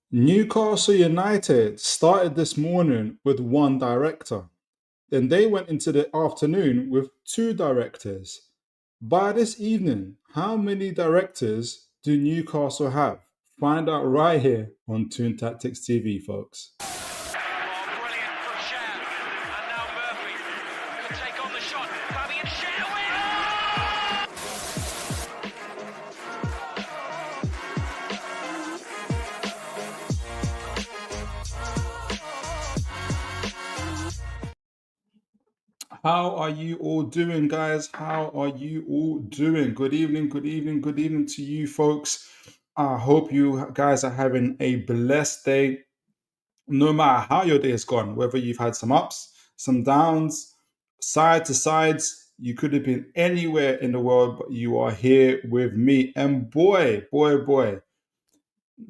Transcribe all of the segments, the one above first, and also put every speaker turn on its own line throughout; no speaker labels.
Newcastle United started this morning with one director. Then they went into the afternoon with two directors. By this evening, how many directors do Newcastle have? Find out right here on Toon Tactics TV, folks.
Oh, brilliant from Shea. And now Murphy could take on the shot. Fabian Shea
How are you all doing, guys? How are you all doing? Good evening, good evening, good evening to you, folks. I hope you guys are having a blessed day, no matter how your day has gone, whether you've had some ups, some downs, side to sides. You could have been anywhere in the world, but you are here with me. And boy,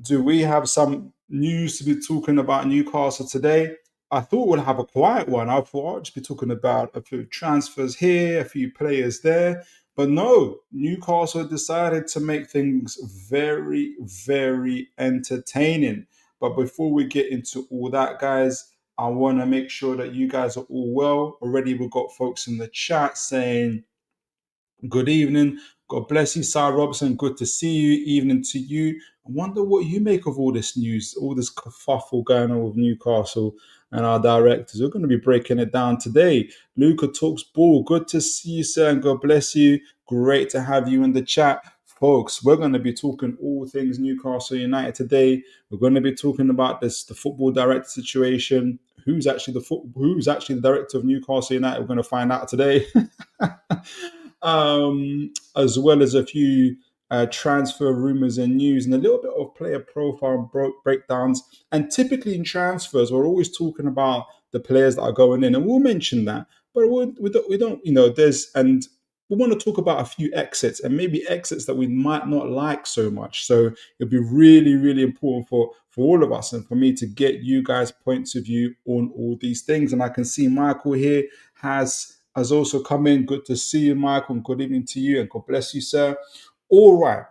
do we have some news to be talking about Newcastle today? I thought we'll have a quiet one. I thought I'd just be talking about a few transfers here, a few players there. But no, Newcastle decided to make things very, very entertaining. But before we get into all that, guys, I want to make sure that you guys are all well. Already, we've got folks in the chat saying, good evening. God bless you, Sarah Robson. Good to see you. Evening to you. I wonder what you make of all this news, all this kerfuffle going on with Newcastle and our directors. We're going to be breaking it down today. Luca talks ball. Good to see you, sir, and God bless you. Great to have you in the chat. Folks, we're going to be talking all things Newcastle United today. We're going to be talking about the football director situation. Who's actually the director of Newcastle United? We're going to find out today. As well as a few transfer rumors and news and a little bit of player profile breakdowns. And typically in transfers, we're always talking about the players that are going in, and we'll mention that. But we don't, we want to talk about a few exits and maybe exits that we might not like so much. So it'll be really, really important for all of us and for me to get you guys' points of view on all these things. And I can see Michael here has also come in. Good to see you, Michael, and good evening to you, and God bless you, sir. All right,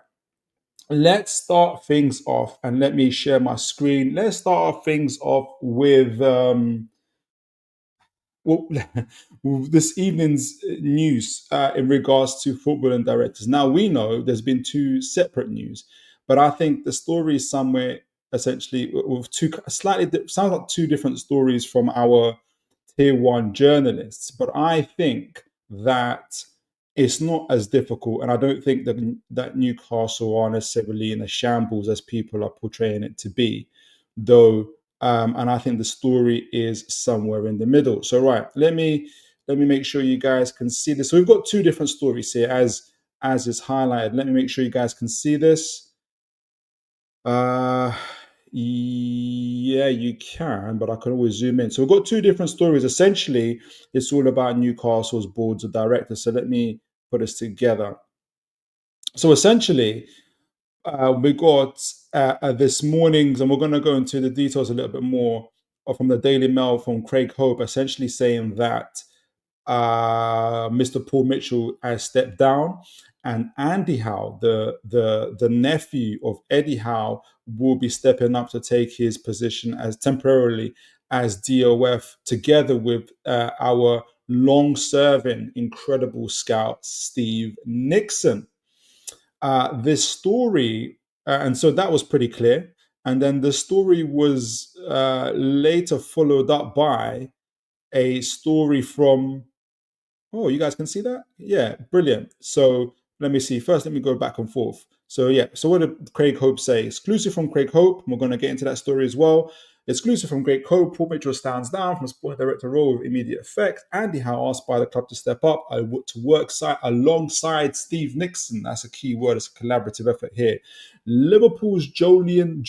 let's start things off, and let me share my screen. Let's start things off with well, this evening's news in regards to football and directors. Now, we know there's been two separate news, but I think the story is somewhere essentially with two slightly sounds like two different stories from our tier one journalists. But I think that it's not as difficult, and I don't think that Newcastle are necessarily in a shambles as people are portraying it to be, though. And I think the story is somewhere in the middle. So right, let me make sure you guys can see this. So we've got two different stories here, as is highlighted. Let me make sure you guys can see this. Yeah, you can, but I can always zoom in. So we've got two different stories. Essentially, it's all about Newcastle's boards of directors. So let me put this together. So essentially, we got this morning's, and we're going to go into the details a little bit more from the Daily Mail from Craig Hope, essentially saying that Mr. Paul Mitchell has stepped down, and Andy Howe, the nephew of Eddie Howe, will be stepping up to take his position as temporarily as DOF, together with our long-serving incredible scout Steve Nixon. This story, and so that was pretty clear. And then the story was later followed up by a story from, oh, you guys can see that? Yeah, brilliant. So let me see. First, let me go back and forth. So yeah, so what did Craig Hope say? Exclusive from Craig Hope. We're going to get into that story as well. Exclusive from Craig Hope. Paul Mitchell stands down from sporting director role with immediate effect. Andy Howe asked by the club to step up to work alongside Steve Nixon. That's a key word. It's a collaborative effort here. Liverpool's Julian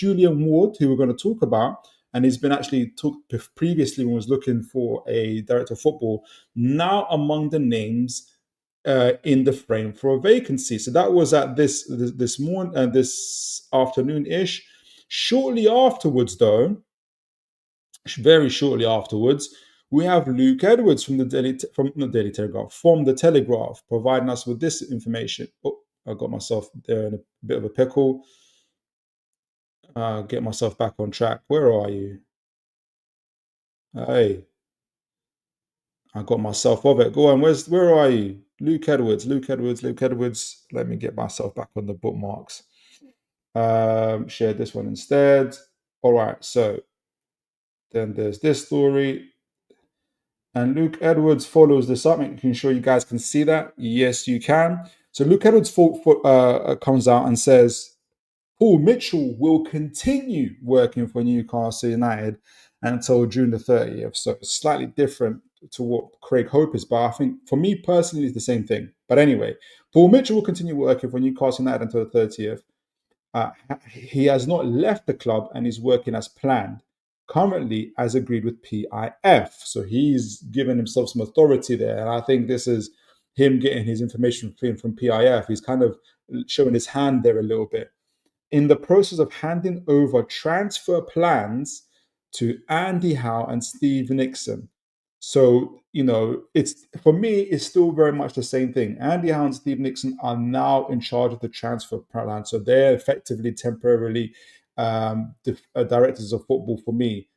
Ward, who we're going to talk about, and he's been actually talked previously when was looking for a director of football, now among the names in the frame for a vacancy. So that was at this afternoon ish. Shortly afterwards, though, very shortly afterwards, we have Luke Edwards from the Daily Telegraph, from the Telegraph, providing us with this information. Oh, I got myself there in a bit of a pickle. Get myself back on track. Where are you? Hey, I got myself off it. Go on. Where are you? Luke Edwards. Luke Edwards. Luke Edwards. Let me get myself back on the bookmarks. Share this one instead. All right. So then there's this story. And Luke Edwards follows this up, making sure you guys can see that. Yes, you can. So Luke Edwards comes out and says Paul Mitchell will continue working for Newcastle United until June the 30th. So it's slightly different to what Craig Hope is, but I think for me personally, it's the same thing. But anyway, Paul Mitchell will continue working for Newcastle United until the 30th. Uh, he has not left the club and is working as planned, currently as agreed with PIF. So he's given himself some authority there. And I think this is him getting his information from PIF. He's kind of showing his hand there a little bit. In the process of handing over transfer plans to Andy Howe and Steve Nixon. So, it's for me, it's still very much the same thing. Andy Howe and Steve Nixon are now in charge of the transfer plan. So they're effectively temporarily directors of football for me,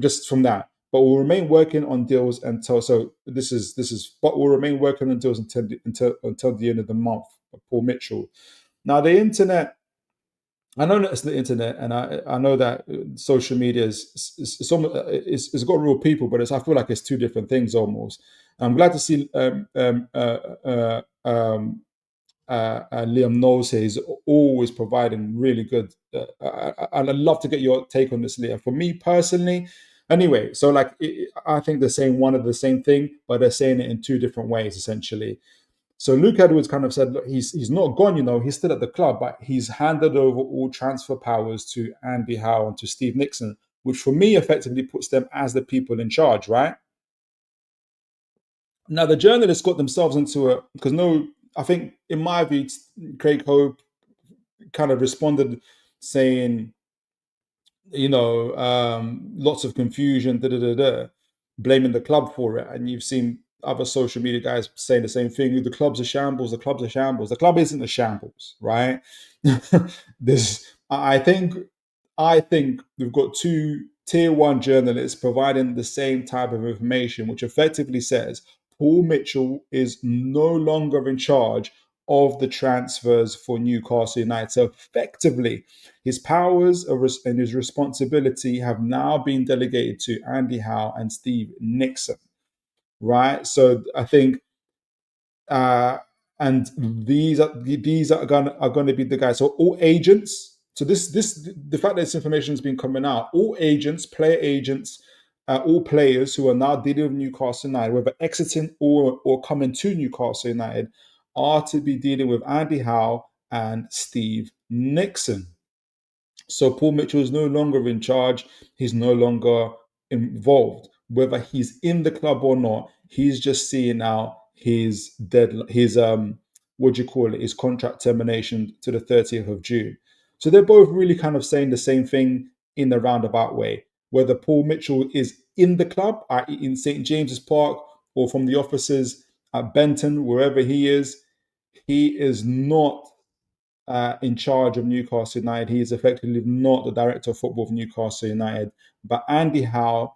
just from that. But we'll remain working on deals until but we'll remain working on deals until the end of the month. Paul Mitchell. Now the internet, I know that it's the internet, and I know that social media it's got real people, but I feel like it's two different things almost. I'm glad to see Liam Knowles here. He's always providing really good. And I'd love to get your take on this, Liam. For me personally, anyway, so like I think they're saying one of the same thing, but they're saying it in two different ways essentially. So Luke Edwards kind of said, look, he's not gone, he's still at the club, but he's handed over all transfer powers to Andy Howe and to Steve Nixon, which for me effectively puts them as the people in charge, right? Now the journalists got themselves into it because I think in my view, Craig Hope kind of responded saying, lots of confusion, blaming the club for it. And you've seen other social media guys saying the same thing. The club's a shambles. The club's a shambles. The club isn't a shambles, right? I think we've got two tier one journalists providing the same type of information, which effectively says Paul Mitchell is no longer in charge of the transfers for Newcastle United. So effectively, his powers and his responsibility have now been delegated to Andy Howe and Steve Nixon, right? So I think, and these are going to be the guys. So all agents. So the fact that this information has been coming out, all agents, player agents, all players who are now dealing with Newcastle United, whether exiting or coming to Newcastle United, are to be dealing with Andy Howe and Steve Nixon. So Paul Mitchell is no longer in charge. He's no longer involved. Whether he's in the club or not, he's just seeing out his his contract termination to the 30th of June. So they're both really kind of saying the same thing in the roundabout way. Whether Paul Mitchell is in the club, i.e. in St. James's Park, or from the offices at Benton, wherever he is not in charge of Newcastle United. He is effectively not the director of football of Newcastle United. But Andy Howe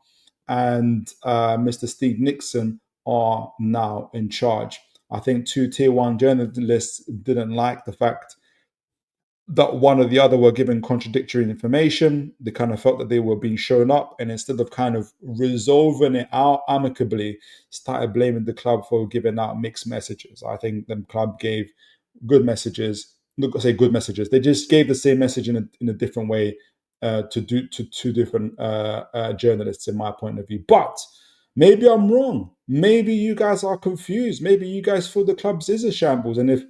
and Mr. Steve Nixon are now in charge. I think two tier one journalists didn't like the fact that one or the other were given contradictory information. They kind of felt that they were being shown up, and instead of kind of resolving it out amicably, started blaming the club for giving out mixed messages. I think the club gave good messages. Not gonna say good messages. They just gave the same message in a different way to two different journalists, in my point of view. But maybe I'm wrong. Maybe you guys are confused. Maybe you guys feel the clubs is a shambles, and if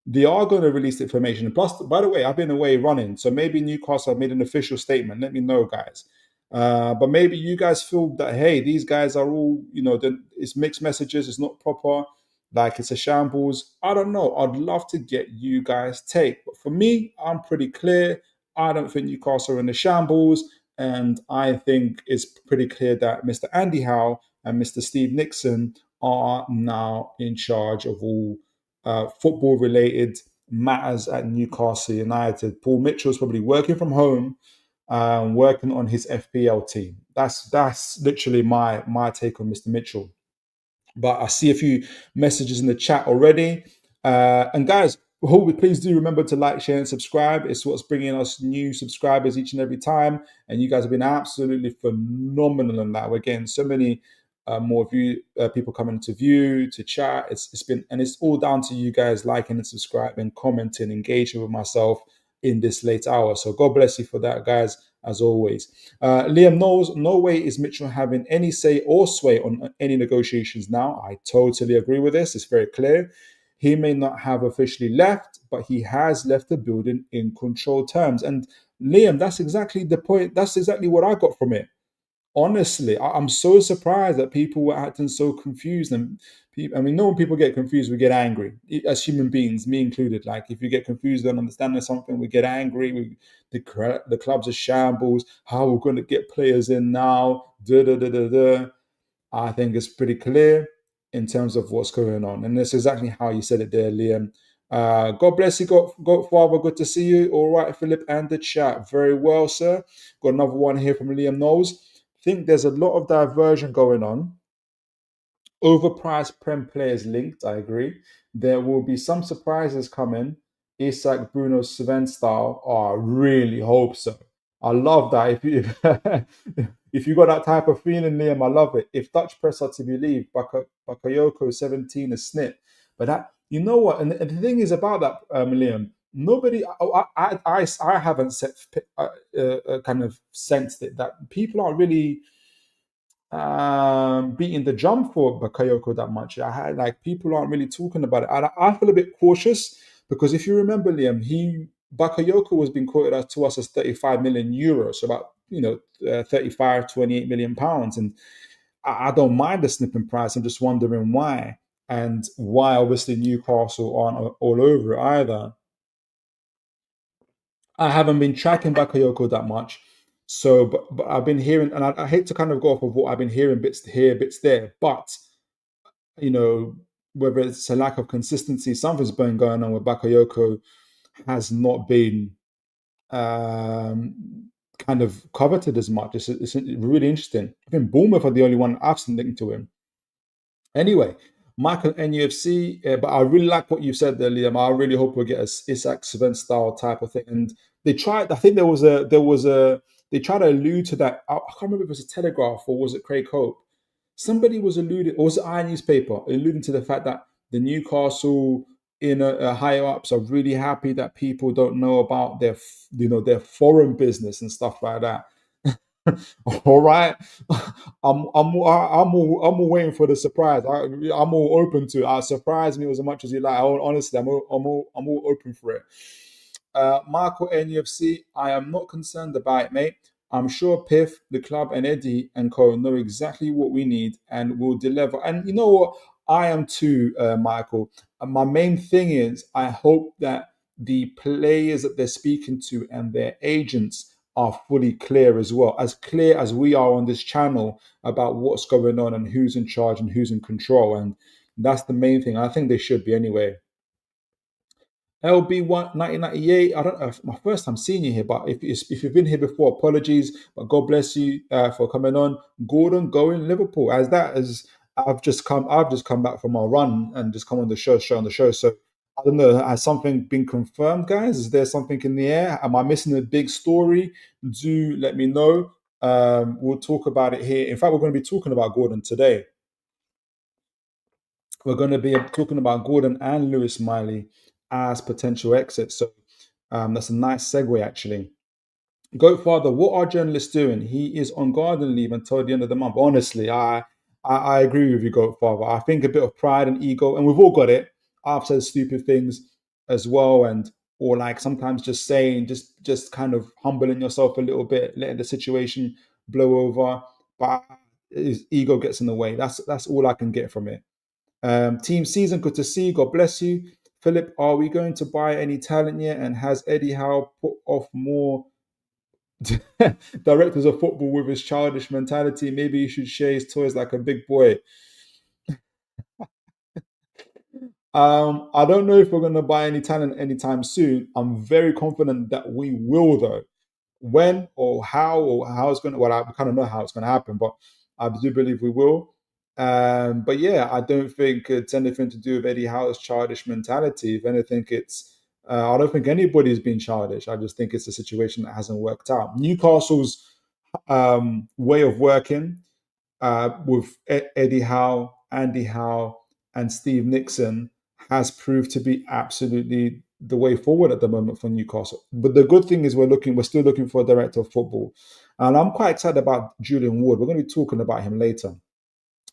they are going to release the information. And plus, by the way, I've been away running, so maybe Newcastle have made an official statement. Let me know, guys. But maybe you guys feel that, hey, these guys are all, it's mixed messages. It's not proper. Like it's a shambles. I don't know. I'd love to get you guys' take. But for me, I'm pretty clear. I don't think Newcastle are in the shambles. And I think it's pretty clear that Mr. Andy Howe and Mr. Steve Nixon are now in charge of all football-related matters at Newcastle United. Paul Mitchell is probably working from home, working on his FPL team. That's literally my take on Mr. Mitchell. But I see a few messages in the chat already. And guys, please do remember to like, share, and subscribe. It's what's bringing us new subscribers each and every time. And you guys have been absolutely phenomenal in that. We're getting so many more people coming to view, to chat. It's been, and it's all down to you guys liking and subscribing, commenting, engaging with myself in this late hour. So God bless you for that, guys, as always. Liam knows no way is Mitchell having any say or sway on any negotiations now. I totally agree with this. It's very clear. He may not have officially left, but he has left the building in controlled terms. And Liam, that's exactly the point. That's exactly what I got from it. Honestly, I'm so surprised that people were acting so confused. And people, I mean, no, when people get confused, we get angry as human beings, me included. Like, if you get confused on understanding something, we get angry. The club's a shambles. How we're going to get players in now? Da da da da da. I think it's pretty clear in terms of what's going on, and that's exactly how you said it there, Liam. God bless you, Godfather. Good to see you. All right, Philip and the chat. Very well, sir. Got another one here from Liam Knowles. Think there's a lot of diversion going on. Overpriced Prem players linked, I agree. There will be some surprises coming. Isak, Bruno, Sven style. Oh, I really hope so. I love that. If you if you got that type of feeling, Liam, I love it. If Dutch press are to believe, Bakayoko 17 is snip. But that, you know what? And the thing is about that, Liam, nobody, I haven't kind of sensed it that people aren't really beating the drum for Bakayoko that much. I had like people aren't really talking about it. I feel a bit cautious because if you remember, Liam, Bakayoko was being quoted to us as 35 million euros, so about 35, 28 million pounds, and I don't mind the snipping price. I'm just wondering why, and why obviously Newcastle aren't all over it either. I haven't been tracking Bakayoko that much. So, but I've been hearing, and I hate to kind of go off of what I've been hearing, bits here, bits there, but you know, whether it's a lack of consistency, something's been going on with Bakayoko has not been kind of coveted as much. It's really interesting. I think Bournemouth are the only one I've seen linked to him. Anyway, Michael NUFC, but I really like what you said there, Liam. I really hope we get a Isak Sven style type of thing. And they tried. I think they tried to allude to that. I can't remember if it was a Telegraph or was it Craig Hope. Somebody was alluding, or was it our newspaper, alluding to the fact that the Newcastle higher ups are really happy that people don't know about their foreign business and stuff like that. All right, I'm all waiting for the surprise. I'm all open to it. Surprise me as much as you like. Honestly, I'm all open for it. Marco NUFC, I am not concerned about it, mate. I'm sure Piff, the club, and Eddie and Co know exactly what we need and will deliver. And you know what? I am too, Michael. My main thing is I hope that the players that they're speaking to and their agents are fully clear as we are on this channel about what's going on and who's in charge and who's in control. And that's the main thing. I think they should be anyway. LB1 1998. I don't know if my first time seeing you here, but if you've been here before, apologies. But God bless you for coming on. Gordon going Liverpool. As I've just come back from my run and just come on the show. So I don't know. Has something been confirmed, guys? Is there something in the air? Am I missing a big story? Do let me know. We'll talk about it here. In fact, we're going to be talking about Gordon today. We're going to be talking about Gordon and Lewis Miley as potential exits. So that's a nice segue, actually. Goat Father, what are journalists doing? He is on garden leave until the end of the month. Honestly, I agree with you, Goat Father. I think a bit of pride and ego, and we've all got it. I've said stupid things as well, and or like sometimes just saying, just kind of humbling yourself a little bit, letting the situation blow over. But his ego gets in the way. That's all I can get from it. Team season, good to see you. God bless you. Philip, are we going to buy any talent yet? And has Eddie Howe put off more directors of football with his childish mentality? Maybe he should share his toys like a big boy. I don't know if we're going to buy any talent anytime soon. I'm very confident that we will, though. when or how it's going to. Well, I kind of know how it's going to happen, but I do believe we will. But yeah, I don't think it's anything to do with Eddie Howe's childish mentality. If anything, it's I don't think anybody's been childish. I just think it's a situation that hasn't worked out. Newcastle's way of working with Eddie Howe, Andy Howe, and Steve Nixon has proved to be absolutely the way forward at the moment for Newcastle. But the good thing is we're still looking for a director of football, and I'm quite excited about Julian Ward. We're going to be talking about him later.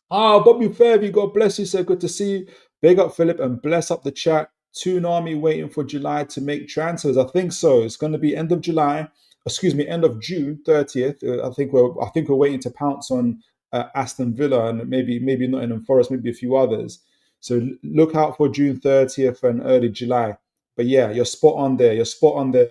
Bobby Fairview, God bless you, sir. Good to see you. Big up Philip and bless up the chat. Toon Army waiting for July to make transfers. I think so. It's going to be end of July. Excuse me, end of June 30th. I think we're waiting to pounce on Aston Villa and maybe Nottingham Forest, maybe a few others. So look out for June 30th and early July. But yeah, you're spot on there. You're spot on there,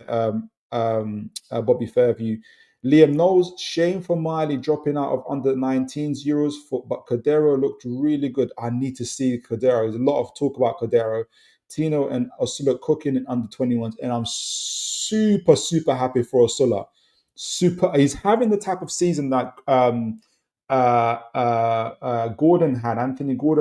Bobby Fairview. Liam Knowles, shame for Miley dropping out of under 19s Euros, but Cordero looked really good. I need to see Cordero. There's a lot of talk about Cordero. Tino and Osula cooking in under 21s, and I'm super, super happy for Osula. He's having the type of season that Anthony Gordon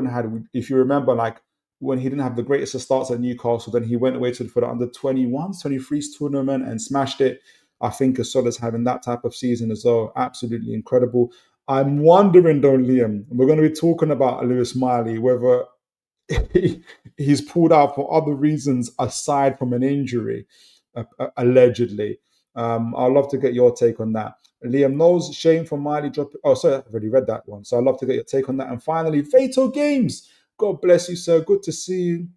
had. If you remember, like when he didn't have the greatest of starts at Newcastle, then he went away for the under 21s, 23s tournament and smashed it. I think Asola's having that type of season as well. Absolutely incredible. I'm wondering though, Liam, we're going to be talking about Lewis Miley, whether he's pulled out for other reasons aside from an injury, allegedly. I'd love to get your take on that. Liam Knowles, shame for Miley dropping. Oh, sorry, I've already read that one. So I'd love to get your take on that. And finally, Fatal Games. God bless you, sir. Good to see you.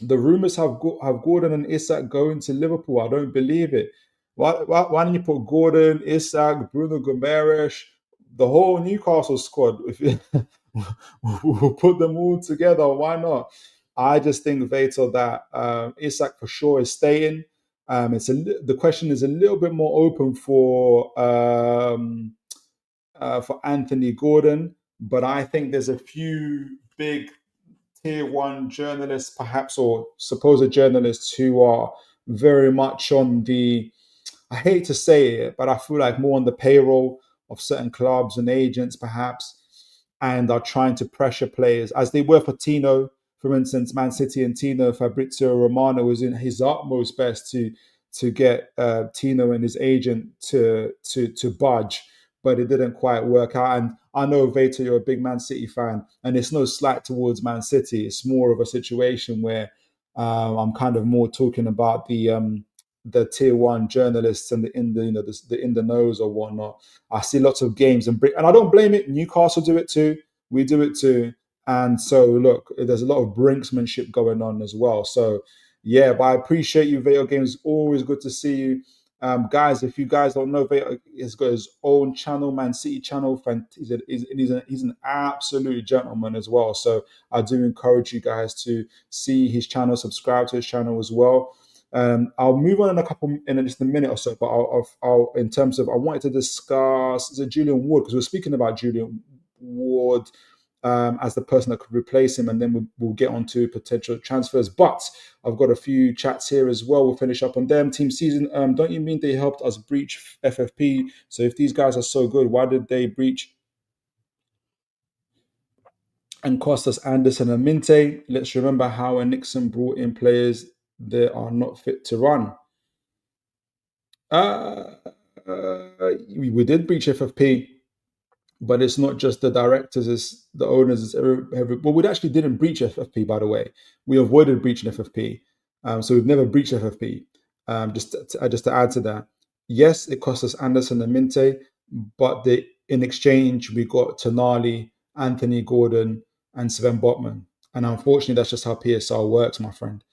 The rumours have Gordon and Isak going to Liverpool. I don't believe it. Why don't you put Gordon, Isak, Bruno Gomes, the whole Newcastle squad? We'll put them all together. Why not? I just think Vato that Isak for sure is staying. The question is a little bit more open for Anthony Gordon, but I think there's a few big tier one journalists, perhaps, or supposed journalists who are very much on the, I hate to say it, but I feel like more on the payroll of certain clubs and agents, perhaps, and are trying to pressure players, as they were for Tino, for instance, Man City and Tino. Fabrizio Romano was in his utmost best to get Tino and his agent to budge, but it didn't quite work out. And I know, Vato, you're a big Man City fan, and it's no slight towards Man City. It's more of a situation where I'm kind of more talking about the tier one journalists and the in the nose or whatnot. I see lots of games and I don't blame it. Newcastle do it too. We do it too. And so look, there's a lot of brinksmanship going on as well. So yeah, but I appreciate you, Vato Games. Always good to see you. Guys, if you guys don't know, Vato has got his own channel, Man City channel. He's an absolute gentleman as well. So I do encourage you guys to see his channel, subscribe to his channel as well. I'll move on in just a minute or so, but I'll in terms of, I wanted to discuss the Julian Ward, because we're speaking about Julian Ward as the person that could replace him, and then we'll get on to potential transfers. But I've got a few chats here as well. We'll finish up on them. Team season, don't you mean they helped us breach FFP? So if these guys are so good, why did they breach and cost us Anderson and Minte? Let's remember how Nixon brought in players that are not fit to run. We did breach FFP, but it's not just the directors, it's the owners, it's well, we actually didn't breach FFP, by the way. We avoided breaching FFP. So we've never breached FFP. Just to add to that, yes, it cost us Anderson and Minte, but in exchange, we got Tonali, Anthony Gordon, and Sven Botman. And unfortunately, that's just how PSR works, my friend.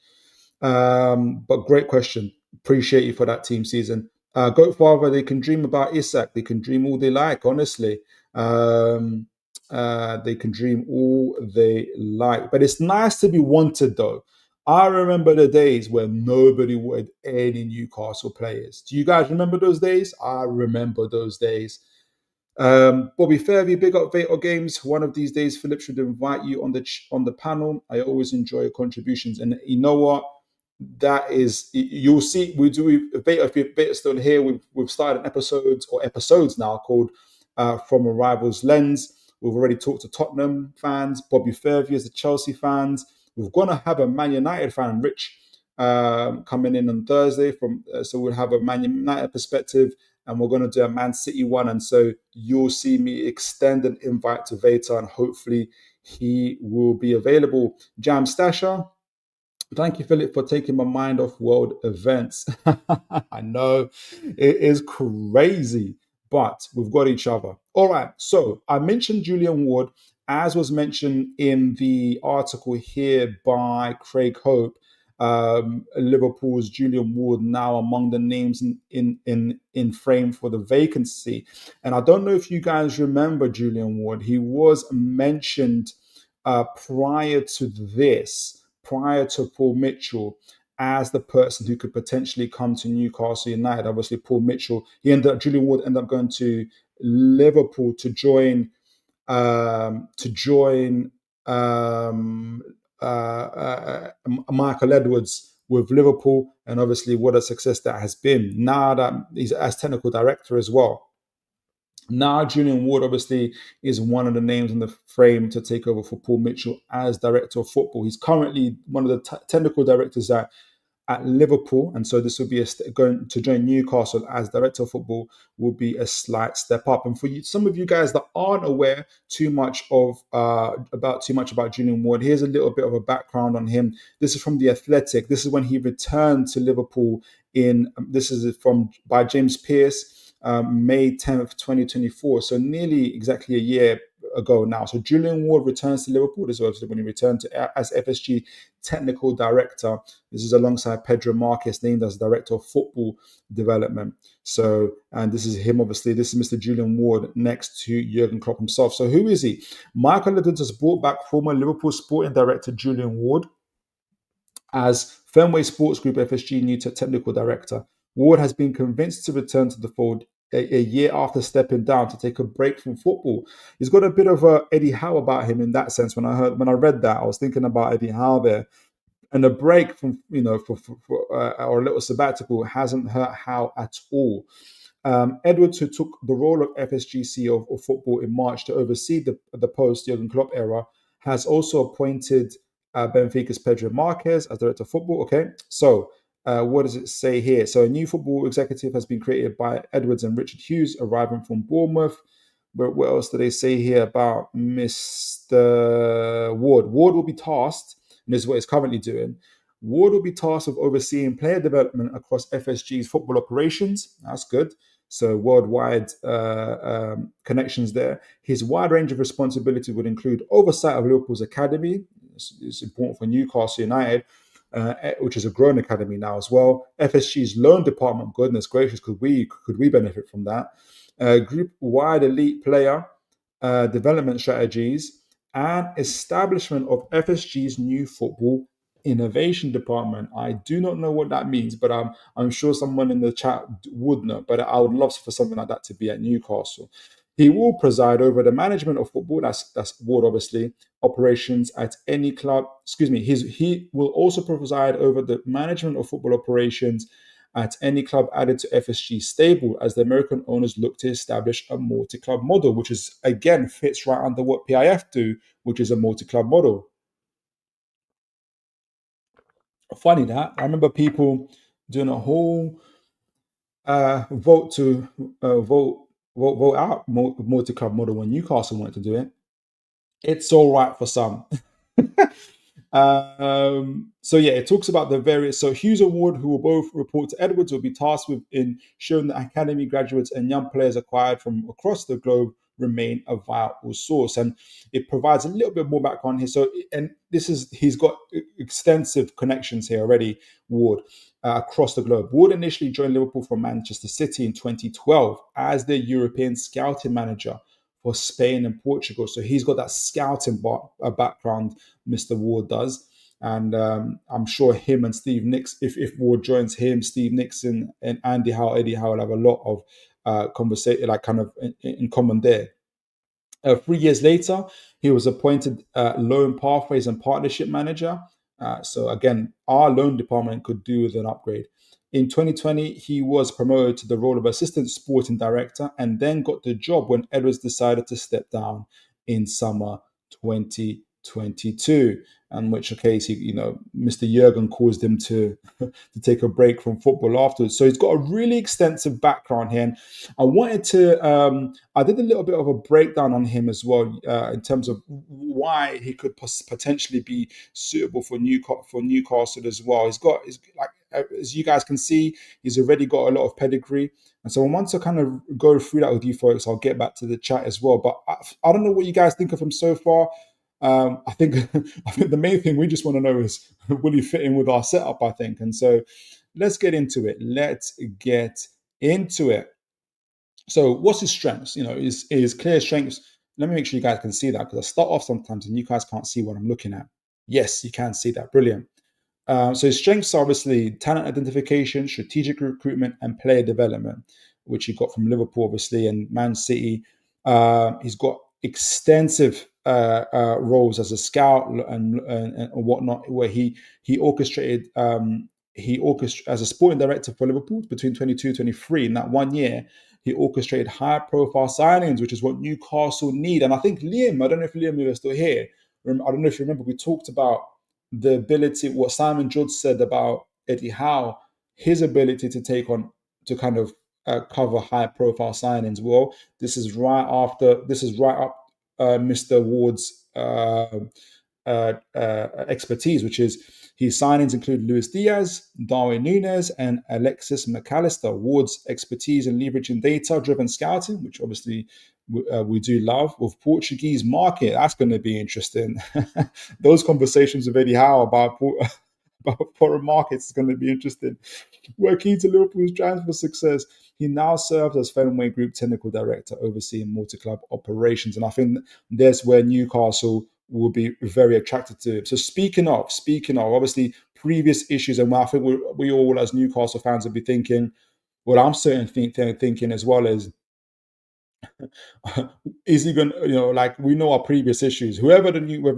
But great question. Appreciate you for that team season. Goat Father, they can dream about Isak. They can dream all they like, honestly. They can dream all they like. But it's nice to be wanted, though. I remember the days when nobody wanted any Newcastle players. Do you guys remember those days? I remember those days. Bobby Fairview, big up Vato Games. One of these days, Philip should invite you on the panel. I always enjoy your contributions. And you know what? that is, you'll see, if Beta still here, we've started an episodes now called From a Rival's Lens. We've already talked to Tottenham fans, Bobby Fairview as the Chelsea fans. We're going to have a Man United fan, Rich, coming in on Thursday. So we'll have a Man United perspective, and we're going to do a Man City one. And so you'll see me extend an invite to Veta, and hopefully he will be available. Jam Stasher, thank you, Philip, for taking my mind off world events. I know it is crazy, but we've got each other. All right. So I mentioned Julian Ward, as was mentioned in the article here by Craig Hope. Liverpool's Julian Ward now among the names in frame for the vacancy. And I don't know if you guys remember Julian Ward. He was mentioned prior to this, prior to Paul Mitchell, as the person who could potentially come to Newcastle United. Obviously, Paul Mitchell, Julian Ward ended up going to Liverpool to join Michael Edwards with Liverpool, and obviously what a success that has been. Now that he's as technical director as well. Now, Julian Ward obviously is one of the names in the frame to take over for Paul Mitchell as director of football. He's currently one of the technical directors at Liverpool, and so this will be going to join Newcastle as director of football will be a slight step up. And for you, some of you guys that aren't aware too much about Julian Ward, here's a little bit of a background on him. This is from The Athletic. This is when he returned to Liverpool by James Pearce. May 10th, 2024. So nearly exactly a year ago now. So Julian Ward returns to Liverpool. This was when he returned as FSG technical director. This is alongside Pedro Marquez, named as director of football development. So, and this is him, obviously. This is Mr. Julian Ward next to Jurgen Klopp himself. So who is he? Michael Edwards has brought back former Liverpool sporting director Julian Ward as Fenway Sports Group FSG new technical director. Ward has been convinced to return to the fold a year after stepping down to take a break from football. He's got a bit of a Eddie Howe about him in that sense. When I read that, I was thinking about Eddie Howe there. And a break from, or a little sabbatical hasn't hurt Howe at all. Edwards, who took the role of FSG CEO of football in March to oversee the post-Jurgen Klopp era, has also appointed Benfica's Pedro Marquez as director of football. Okay, so what does it say here? So a new football executive has been created by Edwards and Richard Hughes, arriving from Bournemouth. But what else do they say here about Mr. Ward? Ward will be tasked, and this is what he's currently doing. Ward will be tasked with overseeing player development across FSG's football operations. That's good. So worldwide connections there. His wide range of responsibility would include oversight of Liverpool's academy. It's important for Newcastle United, which is a growing academy now as well. FSG's loan department, goodness gracious, could we benefit from that? Group-wide elite player development strategies, and establishment of FSG's new football innovation department. I do not know what that means, but I'm sure someone in the chat would know. But I would love for something like that to be at Newcastle. He will preside over the management of football. That's Ward, obviously. Operations at any club. He will also preside over the management of football operations at any club added to FSG stable, as the American owners look to establish a multi-club model, which is, again, fits right under what PIF do, which is a multi-club model. Funny that. I remember people doing a whole vote out multi-club model when Newcastle wanted to do it. It's all right for some. So yeah, it talks about the various. So Hughes and Ward, who will both report to Edwards, will be tasked with in showing that academy graduates and young players acquired from across the globe remain a viable source. And it provides a little bit more background here. So, and he's got extensive connections here already, Ward, across the globe. Ward initially joined Liverpool from Manchester City in 2012 as the European scouting manager for Spain and Portugal. So he's got that scouting background, Mr. Ward does. And I'm sure him and Steve Nicks, if Ward joins him, Steve Nixon and Eddie Howe will have a lot of conversation, like kind of in common there. 3 years later, he was appointed Loan Pathways and Partnership Manager So again, our loan department could do with an upgrade. In 2020, he was promoted to the role of assistant sporting director and then got the job when Edwards decided to step down in summer 2022. In which case, Mr. Jurgen caused him to take a break from football afterwards. So he's got a really extensive background here. And I did a little bit of a breakdown on him as well in terms of why he could potentially be suitable for Newcastle as well. As you guys can see, he's already got a lot of pedigree. And so I want to kind of go through that with you folks. I'll get back to the chat as well. But I don't know what you guys think of him so far. I think the main thing we just want to know is, will he fit in with our setup, I think. And so let's get into it. So what's his strengths? His clear strengths. Let me make sure you guys can see that, because I start off sometimes and you guys can't see what I'm looking at. Yes, you can see that. Brilliant. So his strengths are obviously talent identification, strategic recruitment, and player development, which he got from Liverpool, obviously, and Man City. He's got extensive roles as a scout and whatnot, where he orchestrated as a sporting director for Liverpool between 22-23. In that 1 year, he orchestrated high-profile signings, which is what Newcastle need. And I think Liam, I don't know if Liam, you are still here. I don't know if you remember, we talked about the ability, what Simon Judge said about Eddie Howe, his ability to take on, to kind of cover high-profile signings. Well, this is right up Mr. Ward's expertise, which is his signings include Luis Diaz, Darwin Núñez, and Alexis McAllister. Ward's expertise in leveraging data-driven scouting, which obviously we do love, with Portuguese market. That's going to be interesting. Those conversations with Eddie Howe about foreign markets is going to be interesting. We're key to Liverpool's transfer success. He now serves as Fenway Group Technical Director, overseeing multi-club operations. And I think that's where Newcastle will be very attracted to him. So speaking of, obviously previous issues, and I think we all as Newcastle fans will be thinking, well, I'm certainly thinking as well as, is he going to, we know our previous issues, whether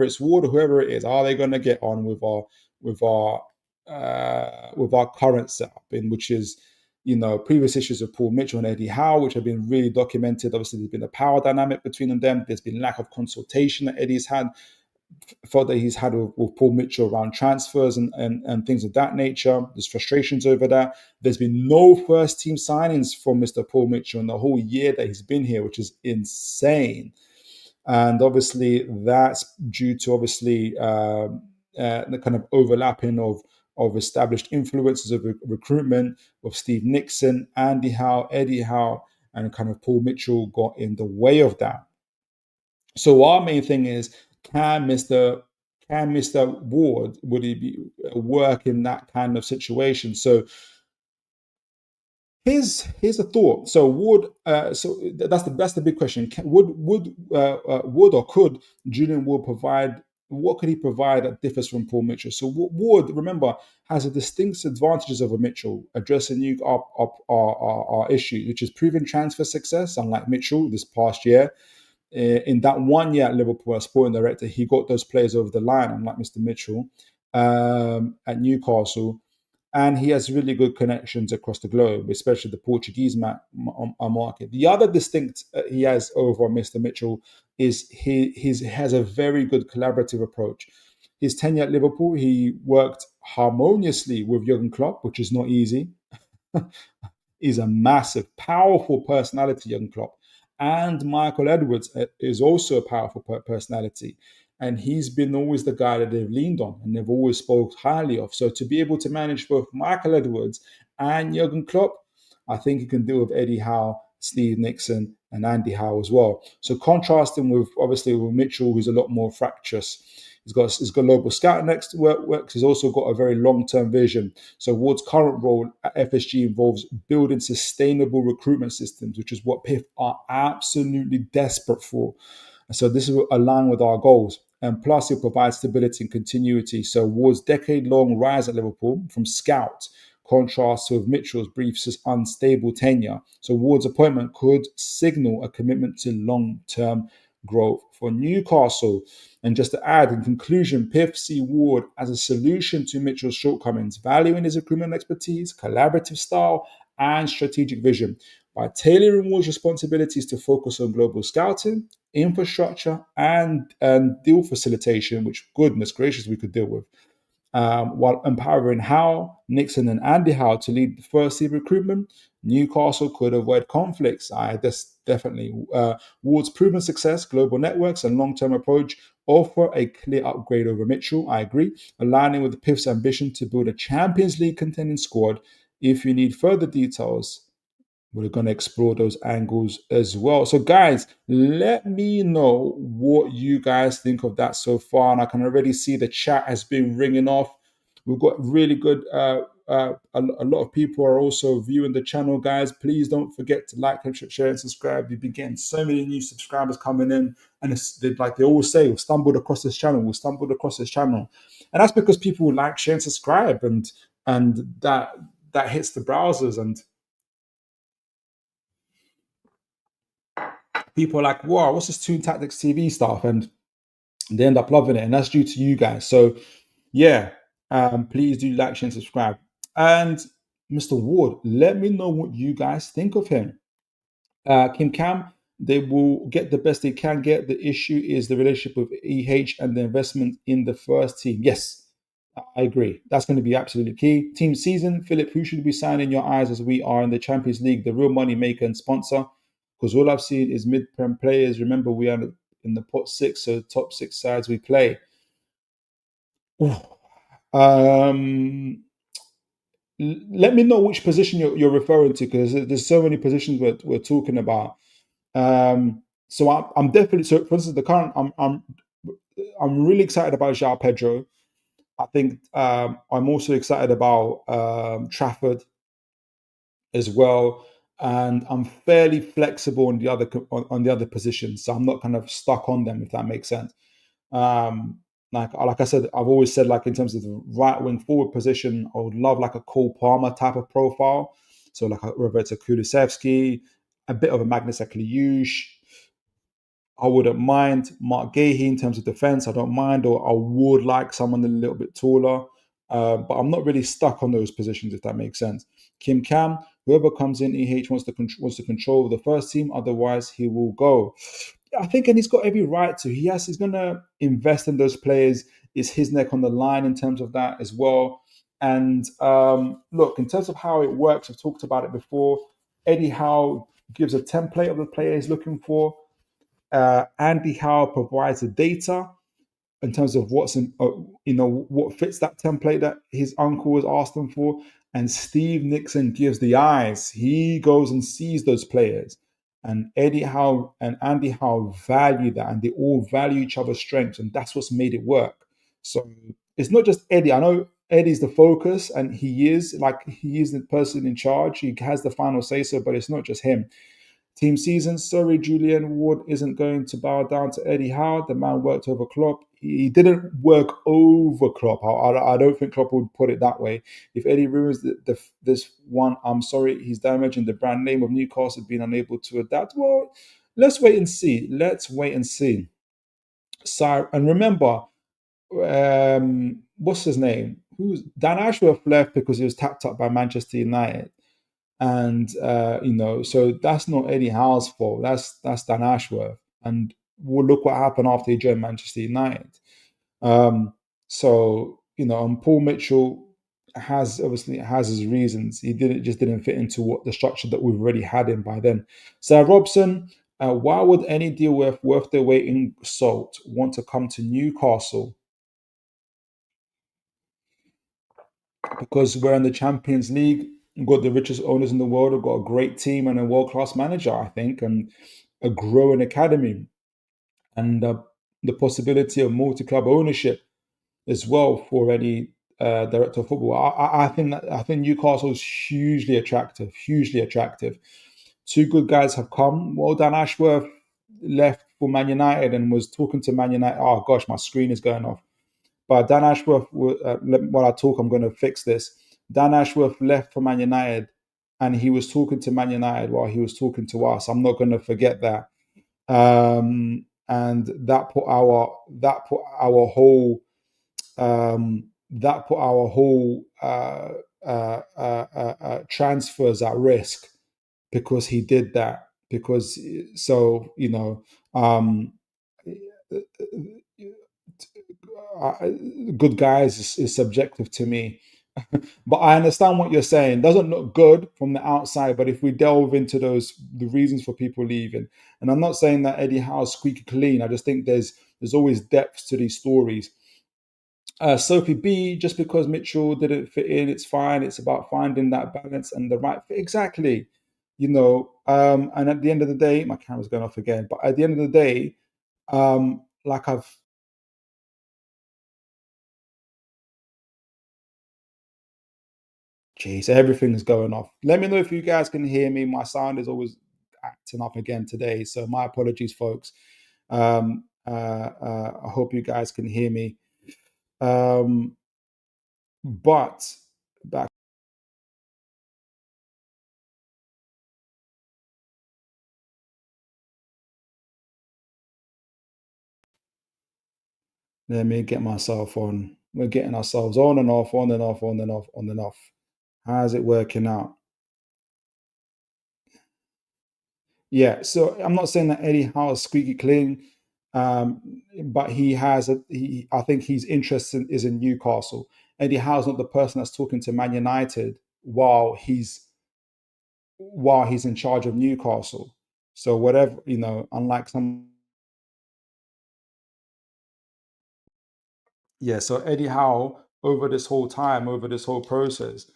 it's Ward or whoever it is, are they going to get on with our current setup, in which is, previous issues of Paul Mitchell and Eddie Howe, which have been really documented. Obviously, there's been a power dynamic between them. There's been lack of consultation that he's had with Paul Mitchell around transfers and things of that nature. There's frustrations over that. There's been no first team signings from Mr. Paul Mitchell in the whole year that he's been here, which is insane. And obviously that's due to the kind of overlapping of established influences of recruitment of Steve Nixon, Andy Howe, Eddie Howe, and kind of Paul Mitchell got in the way of that. So our main thing is, can Mr. Ward, would he work in that kind of situation? So here's a thought. So Ward, so that's the big question. Would or could Julian Ward provide? What could he provide that differs from Paul Mitchell? So Ward, remember, has a distinct advantages over Mitchell, addressing our issue, which is proven transfer success, unlike Mitchell this past year. In that 1 year at Liverpool as sporting director, he got those players over the line, unlike Mr. Mitchell at Newcastle. And he has really good connections across the globe, especially the Portuguese market. The other distinct he has over Mr. Mitchell is he has a very good collaborative approach. His tenure at Liverpool, he worked harmoniously with Jurgen Klopp, which is not easy. He's a massive, powerful personality, Jurgen Klopp. And Michael Edwards is also a powerful personality. And he's been always the guy that they've leaned on and they've always spoke highly of. So to be able to manage both Michael Edwards and Jurgen Klopp, I think he can deal with Eddie Howe, Steve Nixon, and Andy Howe as well. So contrasting with Mitchell, who's a lot more fractious. He's got global scouting networks. He's also got a very long-term vision. So Ward's current role at FSG involves building sustainable recruitment systems, which is what PIF are absolutely desperate for. So this will align with our goals. And plus, it provides stability and continuity. So Ward's decade-long rise at Liverpool from scout contrasts with Mitchell's brief, unstable tenure. So Ward's appointment could signal a commitment to long-term growth for Newcastle. And just to add, in conclusion, Piff see Ward as a solution to Mitchell's shortcomings, valuing his recruitment expertise, collaborative style, and strategic vision. By tailoring Ward's responsibilities to focus on global scouting, infrastructure, and deal facilitation, which, goodness gracious, we could deal with, while empowering Howe, Nixon, and Andy Howe to lead the first team recruitment, Newcastle could avoid conflicts. Definitely. Ward's proven success, global networks, and long-term approach offer a clear upgrade over Mitchell. I agree, aligning with the Piff's ambition to build a Champions League contending squad. If you need further details, we're going to explore those angles as well. So, guys, let me know what you guys think of that so far. And I can already see the chat has been ringing off. We've got really good, a lot of people are also viewing the channel, guys. Please don't forget to like, share, and subscribe. We've been getting so many new subscribers coming in. And like they always say, we've stumbled across this channel. And that's because people like, share, and subscribe. And that hits the browsers. And people are like, wow, what's this Toon Tactics TV stuff? And they end up loving it. And that's due to you guys. So, yeah, please do like, share, and subscribe. And Mr. Ward, let me know what you guys think of him. Kim Cam, they will get the best they can get. The issue is the relationship with EH and the investment in the first team. Yes, I agree. That's going to be absolutely key. Team season, Philip, who should we sign in your eyes as we are in the Champions League, the real money maker and sponsor? Because all I've seen is mid-prem players. Remember, we are in the pot six, so the top six sides we play. Let me know which position you're referring to, because there's so many positions we're talking about. So I'm definitely, so for instance, the current I'm really excited about João Pedro. I think I'm also excited about Trafford as well, and I'm fairly flexible on the other positions, so I'm not kind of stuck on them, if that makes sense. Like I said, I've always said, like in terms of the right wing forward position, I would love like a Cole Palmer type of profile, so like a Roberto Kulusevski, a bit of a Magnus Akliush. I wouldn't mind Mark Gahey in terms of defense. I don't mind, or I would like someone a little bit taller. But I'm not really stuck on those positions, if that makes sense. Kim Cam, whoever comes in, EH wants to control the first team. Otherwise, he will go. I think, and he's got every right to. He's going to invest in those players. It's his neck on the line in terms of that as well. And look, in terms of how it works, I've talked about it before. Eddie Howe gives a template of the player he's looking for. Andy Howe provides the data in terms of what's in, what fits that template that his uncle was asked him for, and Steve Nixon gives the eyes. He goes and sees those players, and Eddie Howe and Andy Howe value that, and they all value each other's strengths, and that's what's made it work. So it's not just Eddie. I know Eddie's the focus, and he is the person in charge. He has the final say so, but it's not just him. Team season, sorry, Julian Ward isn't going to bow down to Eddie Howe. The man worked over Klopp. He didn't work over Klopp. I don't think Klopp would put it that way. If Eddie ruins this one, I'm sorry, he's damaging the brand name of Newcastle, being unable to adapt. Well, let's wait and see. So, and remember, what's his name? Dan Ashworth left because he was tapped up by Manchester United. And so that's not Eddie Howe's fault. That's Dan Ashworth. And we'll look what happened after he joined Manchester United. And Paul Mitchell has his reasons. He didn't fit into what the structure that we've already had in by then. Sarah Robson, why would any deal worth their weight in salt want to come to Newcastle? Because we're in the Champions League. We've got the richest owners in the world. We've got a great team and a world-class manager, I think, and a growing academy, and the possibility of multi-club ownership as well for any director of football. I think Newcastle is hugely attractive. Two good guys have come. Well, Dan Ashworth left for Man United and was talking to Man United. Oh gosh, my screen is going off. But Dan Ashworth, while I talk, I'm going to fix this. Dan Ashworth left for Man United, and he was talking to Man United while he was talking to us. I'm not going to forget that. and that put our whole transfers at risk because he did that. Because so uh, good guys is subjective to me. But I understand what you're saying. Doesn't look good from the outside, but if we delve into the reasons for people leaving, and I'm not saying that Eddie Howe's squeaky clean. I just think there's always depth to these stories. Sophie B, just because Mitchell didn't fit in, it's fine. It's about finding that balance and the right fit. Exactly. And at the end of the day, my camera's going off again. But at the end of the day, like I've Jeez, everything's going off. Let me know if you guys can hear me. My sound is always acting up again today, so my apologies, folks. I hope you guys can hear me. But back, let me get myself on. We're getting ourselves on and off, on and off, on and off, on and off. How's it working out? Yeah, so I'm not saying that Eddie Howe is squeaky clean, but I think he's interested is in Newcastle. Eddie Howe's not the person that's talking to Man United while he's in charge of Newcastle. So whatever, unlike some, yeah. So Eddie Howe over this whole time, over this whole process,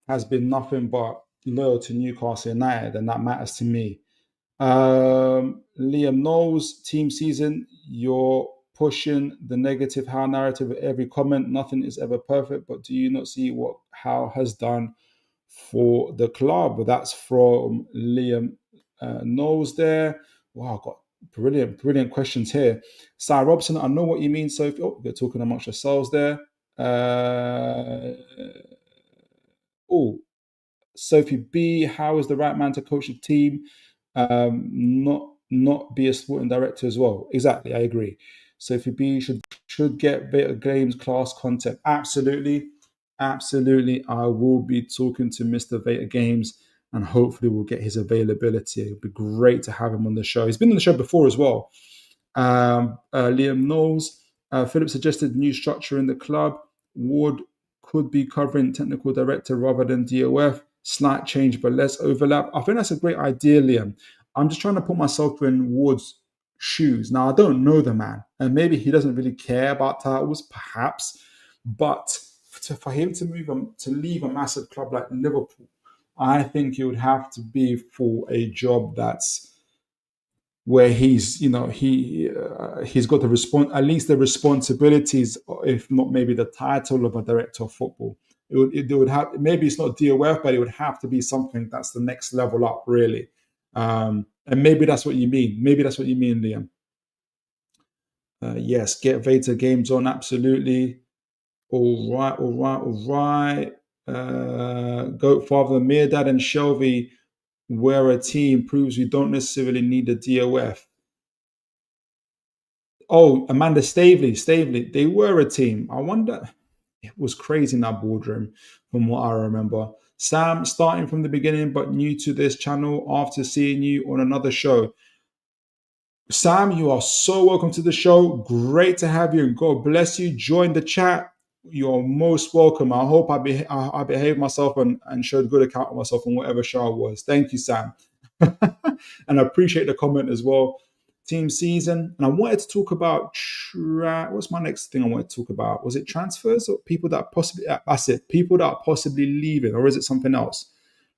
has been nothing but loyal to Newcastle United, and that matters to me. Liam Knowles, team season, you're pushing the negative Howe narrative at every comment. Nothing is ever perfect, but do you not see what Howe has done for the club? That's from Liam Knowles there. Wow, got brilliant questions here. Si Robson, I know what you mean, Sophie. Oh, you're talking amongst yourselves there. Oh, Sophie B, how is the right man to coach a team? Not be a sporting director as well. Exactly, I agree. Sophie B should get better games, class content. Absolutely, absolutely. I will be talking to Mr. Veta Games, and hopefully we'll get his availability. It'd be great to have him on the show. He's been on the show before as well. Liam Knowles, Philip suggested new structure in the club. Ward could be covering technical director rather than DOF. Slight change, but less overlap. I think that's a great idea, Liam. I'm just trying to put myself in Ward's shoes. Now, I don't know the man, and maybe he doesn't really care about titles, perhaps. But for him to leave a massive club like Liverpool, I think it would have to be for a job that's where he's got at least the responsibilities, if not maybe the title of a director of football. It would have, maybe it's not DOF, but it would have to be something that's the next level up, really. And maybe that's what you mean. Maybe that's what you mean, Liam. Yes, get Veta Games on, absolutely. All right, all right, all right. Goat Father, Mirdad and Shelby were a team proves we don't necessarily need a DOF. Oh, Amanda Stavely, they were a team. I wonder, it was crazy in that boardroom from what I remember. Sam, starting from the beginning, but new to this channel after seeing you on another show. Sam, you are so welcome to the show. Great to have you. God bless you. Join the chat. You're most welcome. I hope I behaved myself and showed good account of myself on whatever show I was. Thank you, Sam. And I appreciate the comment as well. Team season. And I wanted to talk about what's my next thing I wanted to talk about? Was it transfers or people that possibly that's it, people that are possibly leaving, or is it something else?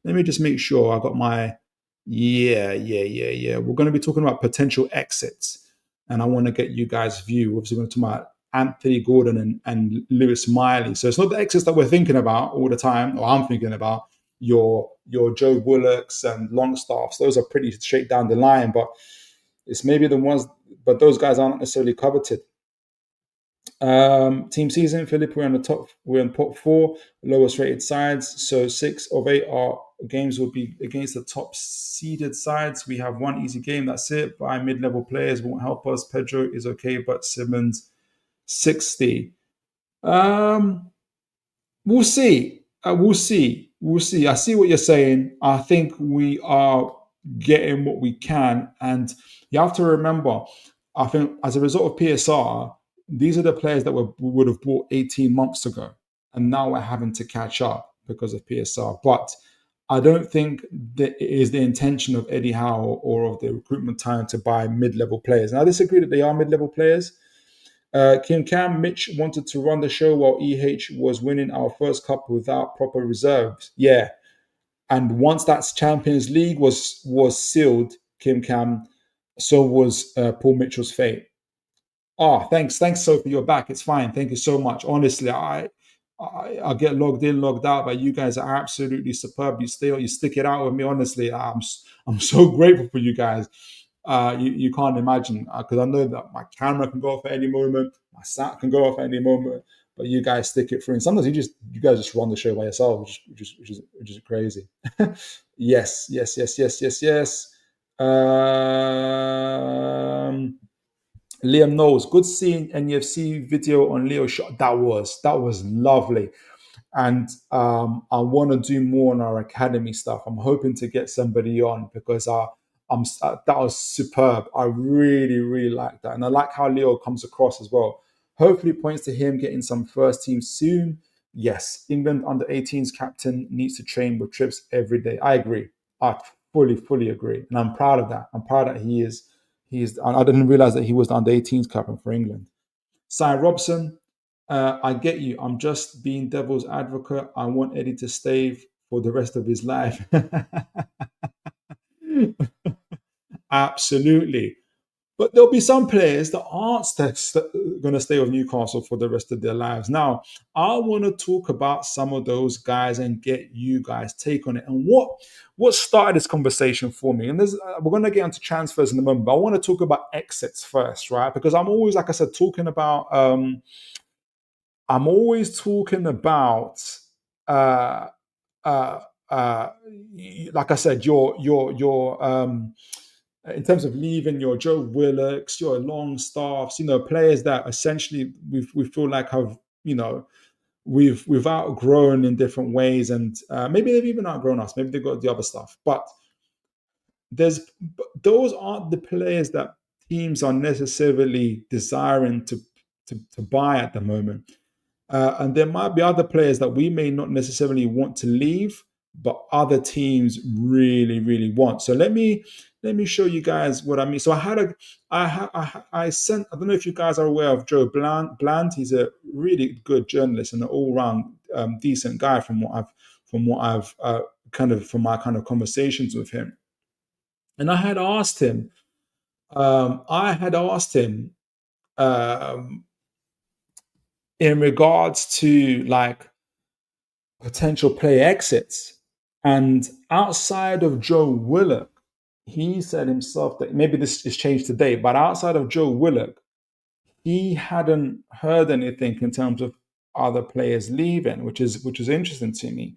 Let me just make sure I got my yeah. We're going to be talking about potential exits, and I want to get you guys' view. Obviously, we're going to talk about Anthony Gordon and Lewis Miley. So it's not the exits that we're thinking about all the time, or I'm thinking about your Joe Bullocks and Longstaffs. Those are pretty straight down the line, but it's maybe the ones, but those guys aren't necessarily coveted. Team season, Philip, we're on the top. We're on top four, lowest rated sides. So 6 of 8 are games will be against the top seeded sides. We have one easy game. That's it. By mid-level players won't help us. Pedro is okay, but Simmons 60. Um, we'll see. We'll see. We'll see. I see what you're saying. I think we are getting what we can, and you have to remember. I think as a result of PSR, these are the players that we would have bought 18 months ago, and now we're having to catch up because of PSR. But I don't think that it is the intention of Eddie Howe or of the recruitment time to buy mid-level players. And I disagree that they are mid-level players. Kim Cam Mitch wanted to run the show while EH was winning our first cup without proper reserves. Yeah, and once that Champions League was sealed, Kim Cam, so was Paul Mitchell's fate. Oh, thanks, Sophie. You're back. It's fine. Thank you so much. Honestly, I get logged in, logged out, but you guys are absolutely superb. You stick it out with me. Honestly, I'm so grateful for you guys. You can't imagine because I know that my camera can go off at any moment, my sat can go off at any moment, but you guys stick it through. And sometimes you guys just run the show by yourself, which is crazy. Yes. Liam knows. Good seeing NFC video on Leo shot. That was lovely, and I want to do more on our academy stuff. I'm hoping to get somebody on because that was superb. I really really like that, and I like how Leo comes across as well. Hopefully, it points to him getting some first team soon. Yes, England under 18s captain needs to train with trips every day. I agree. I fully agree, and I'm proud of that. I'm proud that he is. I didn't realize that he was the under 18s captain for England. Cy Robson, I get you. I'm just being devil's advocate. I want Eddie to stay for the rest of his life. Absolutely. But there'll be some players that aren't going to stay with Newcastle for the rest of their lives. Now, I want to talk about some of those guys and get you guys' take on it and what started this conversation for me. And we're going to get into transfers in a moment, but I want to talk about exits first, right? Because I'm always, like I said, talking about. I'm always talking about. Uh, uh, uh, like I said, your in terms of leaving your Joe Willocks, your Longstaffs, players that essentially we feel like have, we've outgrown in different ways, and maybe they've even outgrown us. Maybe they've got the other stuff, but those aren't the players that teams are necessarily desiring to buy at the moment. And there might be other players that we may not necessarily want to leave, but other teams really, really want. So let me show you guys what I mean. So I sent. I don't know if you guys are aware of Joe Bland. He's a really good journalist and an all-round decent guy from what I've kind of from my kind of conversations with him. And I had asked him. Um, in regards to like potential play exits. And outside of Joe Willock, he said himself that maybe this is changed today, but outside of Joe Willock, he hadn't heard anything in terms of other players leaving, which is interesting to me.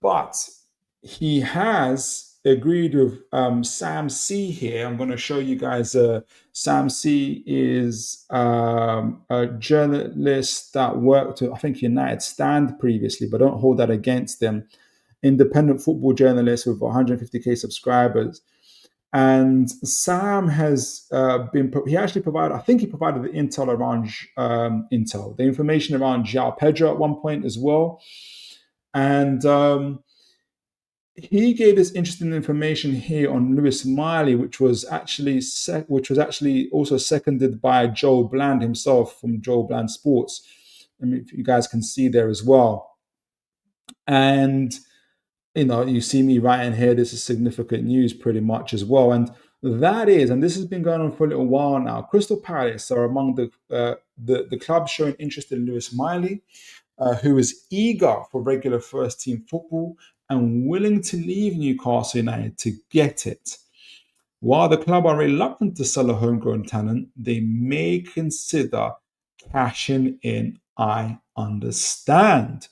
But he has agreed with Sam C here. I'm going to show you guys. Sam C is a journalist that worked at, I think, United Stand previously, but don't hold that against them. Independent football journalist with 150k subscribers. And Sam has he actually provided, I think he provided the intel around the information around João Pedro at one point as well. And he gave this interesting information here on Lewis Miley, which was actually also seconded by Joel Bland himself from Joel Bland Sports. I mean, if you guys can see there as well. And you see me writing here, this is significant news pretty much as well. And this has been going on for a little while now. Crystal Palace are among the clubs showing interest in Lewis Miley, who is eager for regular first team football and willing to leave Newcastle United to get it. While the club are reluctant to sell a homegrown talent, they may consider cashing in. I understand.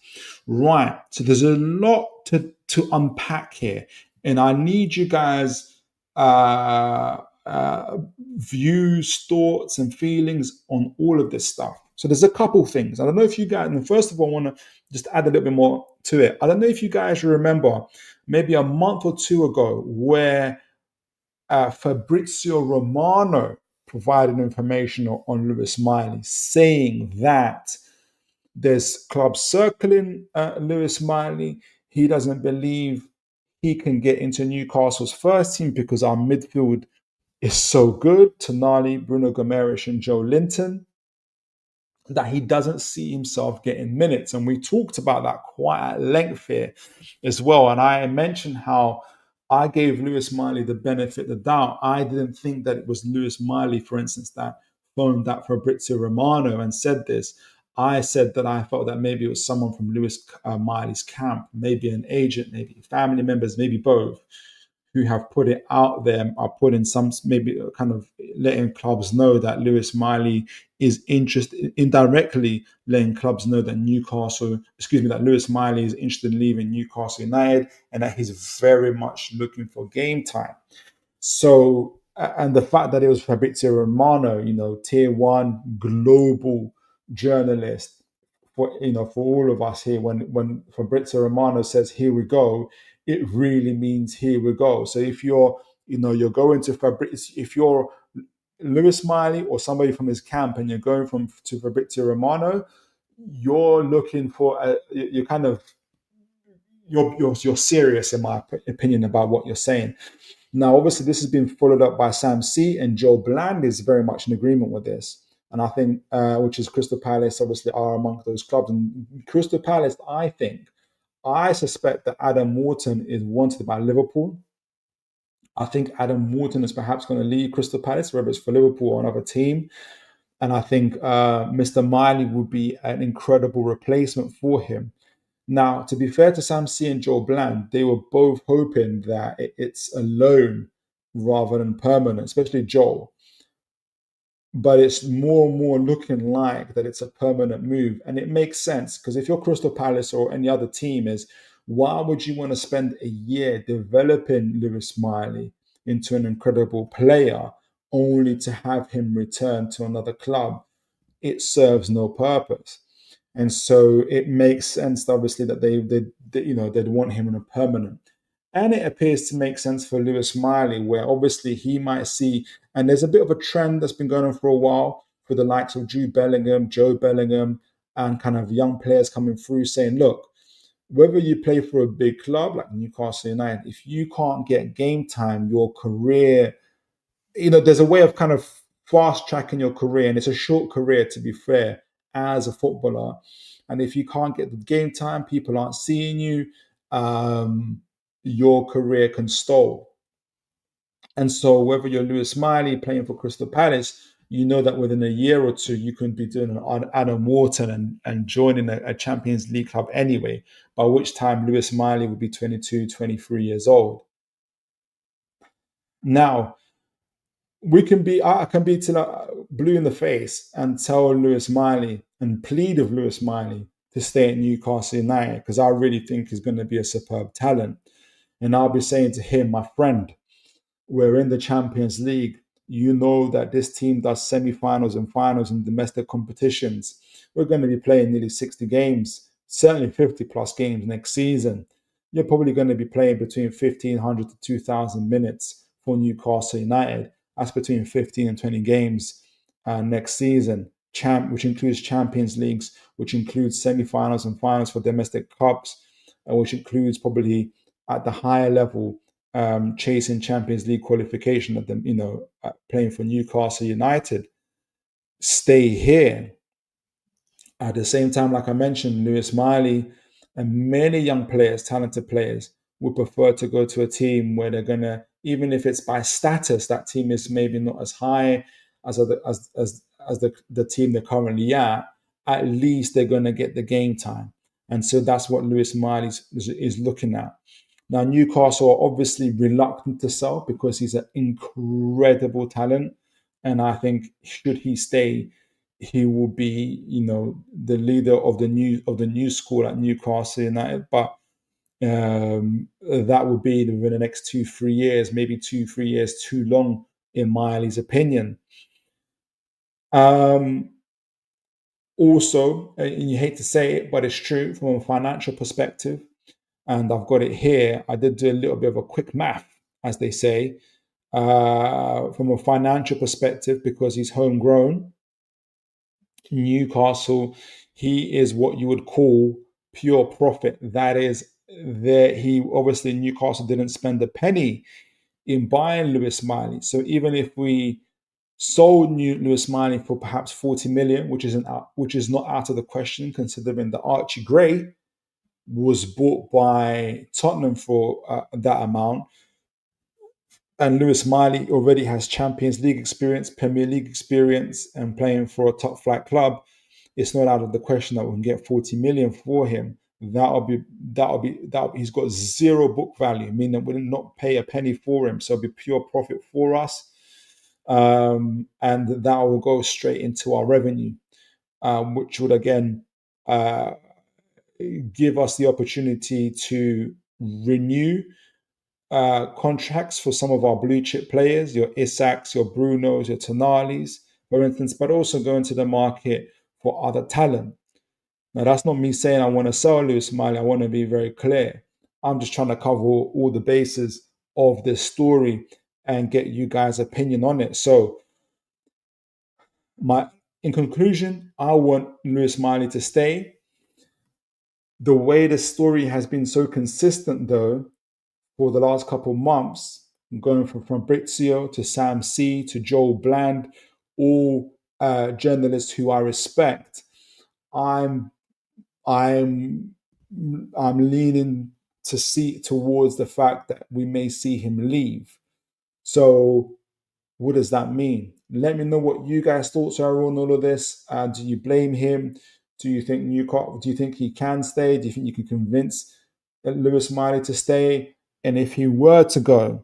Right. So there's a lot to unpack here. And I need you guys views, thoughts, and feelings on all of this stuff. So there's a couple things. I don't know if you guys, and first of all, I want to just add a little bit more to it. I don't know if you guys remember maybe a month or two ago where Fabrizio Romano provided information on Lewis Miley, saying that there's clubs circling Lewis Miley. He doesn't believe he can get into Newcastle's first team because our midfield is so good. Tonali, Bruno Gomes, and Joe Linton, that he doesn't see himself getting minutes. And we talked about that quite at length here as well. And I mentioned how I gave Lewis Miley the benefit of the doubt. I didn't think that it was Lewis Miley, for instance, that phoned that Fabrizio Romano and said this. I said that I felt that maybe it was someone from Lewis Miley's camp, maybe an agent, maybe family members, maybe both, who have put it out there, are putting some, maybe kind of letting clubs know that Lewis Miley is interested, indirectly letting clubs know that that Lewis Miley is interested in leaving Newcastle United and that he's very much looking for game time. So, and the fact that it was Fabrizio Romano, tier one global journalist, for all of us here, when Fabrizio Romano says here we go, it really means here we go. So if you're going to if you're Lewis Miley or somebody from his camp and you're going to Fabrizio Romano, you're looking for you're serious, in my opinion, about what you're saying. Now, obviously, this has been followed up by Sam C, and Joe Bland is very much in agreement with this. And I think, which is Crystal Palace, obviously, are among those clubs. And Crystal Palace, I suspect that Adam Wharton is wanted by Liverpool. I think Adam Wharton is perhaps going to leave Crystal Palace, whether it's for Liverpool or another team. And I think Mr. Miley would be an incredible replacement for him. Now, to be fair to Sam C and Joe Bland, they were both hoping that it's a loan rather than permanent, especially Joel. But it's more and more looking like that it's a permanent move. And it makes sense because if you're Crystal Palace or any other team, why would you want to spend a year developing Lewis Miley into an incredible player only to have him return to another club? It serves no purpose. And so it makes sense, obviously, that they'd want him on a permanent. And it appears to make sense for Lewis Miley, where obviously he might see, and there's a bit of a trend that's been going on for a while for the likes of Jude Bellingham, Joe Bellingham, and kind of young players coming through saying, look, whether you play for a big club like Newcastle United, if you can't get game time, your career, there's a way of kind of fast tracking your career, and it's a short career, to be fair, as a footballer. And if you can't get the game time, people aren't seeing you, your career can stall. And so whether you're Lewis Miley playing for Crystal Palace, you know that within a year or two, you can be doing an Adam Wharton and joining a Champions League club anyway, by which time Lewis Miley would be 22, 23 years old. Now, I can be till blue in the face and tell Lewis Miley and plead with Lewis Miley to stay at Newcastle United because I really think he's going to be a superb talent. And I'll be saying to him, my friend, we're in the Champions League. You know that this team does semi-finals and finals in domestic competitions. We're going to be playing nearly 60 games, certainly 50 plus games next season. You're probably going to be playing between 1,500 to 2,000 minutes for Newcastle United. That's between 15 and 20 games next season, which includes Champions Leagues, which includes semi-finals and finals for domestic cups, which includes probably at the higher level chasing Champions League qualification at them, playing for Newcastle United. Stay here. At the same time, like I mentioned, Lewis Miley and many young players, talented players, would prefer to go to a team where they're gonna, even if it's by status, that team is maybe not as high as the team they're currently at least they're gonna get the game time. And so that's what Lewis Miley is looking at. Now, Newcastle are obviously reluctant to sell because he's an incredible talent. And I think should he stay, he will be, the leader of the new school at Newcastle United. But that would be within the next 2-3 years, maybe 2-3 years too long, in Miley's opinion. Also, and you hate to say it, but it's true from a financial perspective, and I've got it here. I did do a little bit of a quick math, as they say, from a financial perspective, because he's homegrown. Newcastle, he is what you would call pure profit. That is, he obviously Newcastle didn't spend a penny in buying Lewis Miley. So even if we sold Lewis Miley for perhaps 40 million, which is not out of the question, considering that Archie Gray was bought by Tottenham for that amount, and Lewis Miley already has Champions League experience, Premier League experience, and playing for a top flight club, it's not out of the question that we can get 40 million for him. He's got zero book value, meaning that we will not pay a penny for him, so it'll be pure profit for us. And that will go straight into our revenue, which would again give us the opportunity to renew contracts for some of our blue chip players, your Isaks, your Brunos, your Tonalis, for instance, but also go into the market for other talent. Now, that's not me saying I want to sell Lewis Miley. I want to be very clear. I'm just trying to cover all the bases of this story and get you guys' opinion on it. So, in conclusion, I want Lewis Miley to stay. The way the story has been so consistent, though, for the last couple of months, going from Fabrizio to Sam C to Joel Bland, all journalists who I respect, I'm leaning to see towards the fact that we may see him leave. So, what does that mean? Let me know what you guys' thoughts are on all of this. Do you blame him? Do you think Newcastle? Do you think he can stay? Do you think you can convince Lewis Miley to stay? And if he were to go,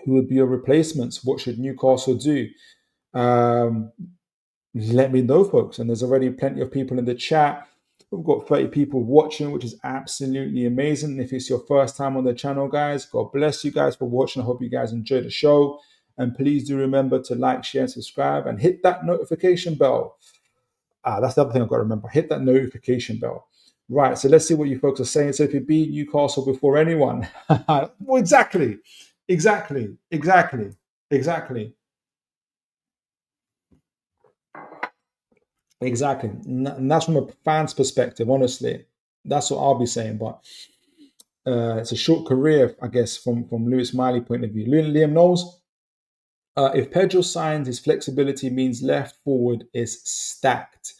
who would be your replacements? What should Newcastle do? Let me know, folks. And there's already plenty of people in the chat. We've got 30 people watching, which is absolutely amazing. And if it's your first time on the channel, guys, God bless you guys for watching. I hope you guys enjoy the show. And please do remember to like, share, and subscribe, and hit that notification bell. That's the other thing I've got to remember. Hit that notification bell. Right, so let's see what you folks are saying. So if you beat Newcastle before anyone, well, exactly. And that's from a fan's perspective, honestly. That's what I'll be saying. But it's a short career, I guess, from Lewis Miley point of view. Liam Knowles, if Pedro signs, his flexibility means left forward is stacked.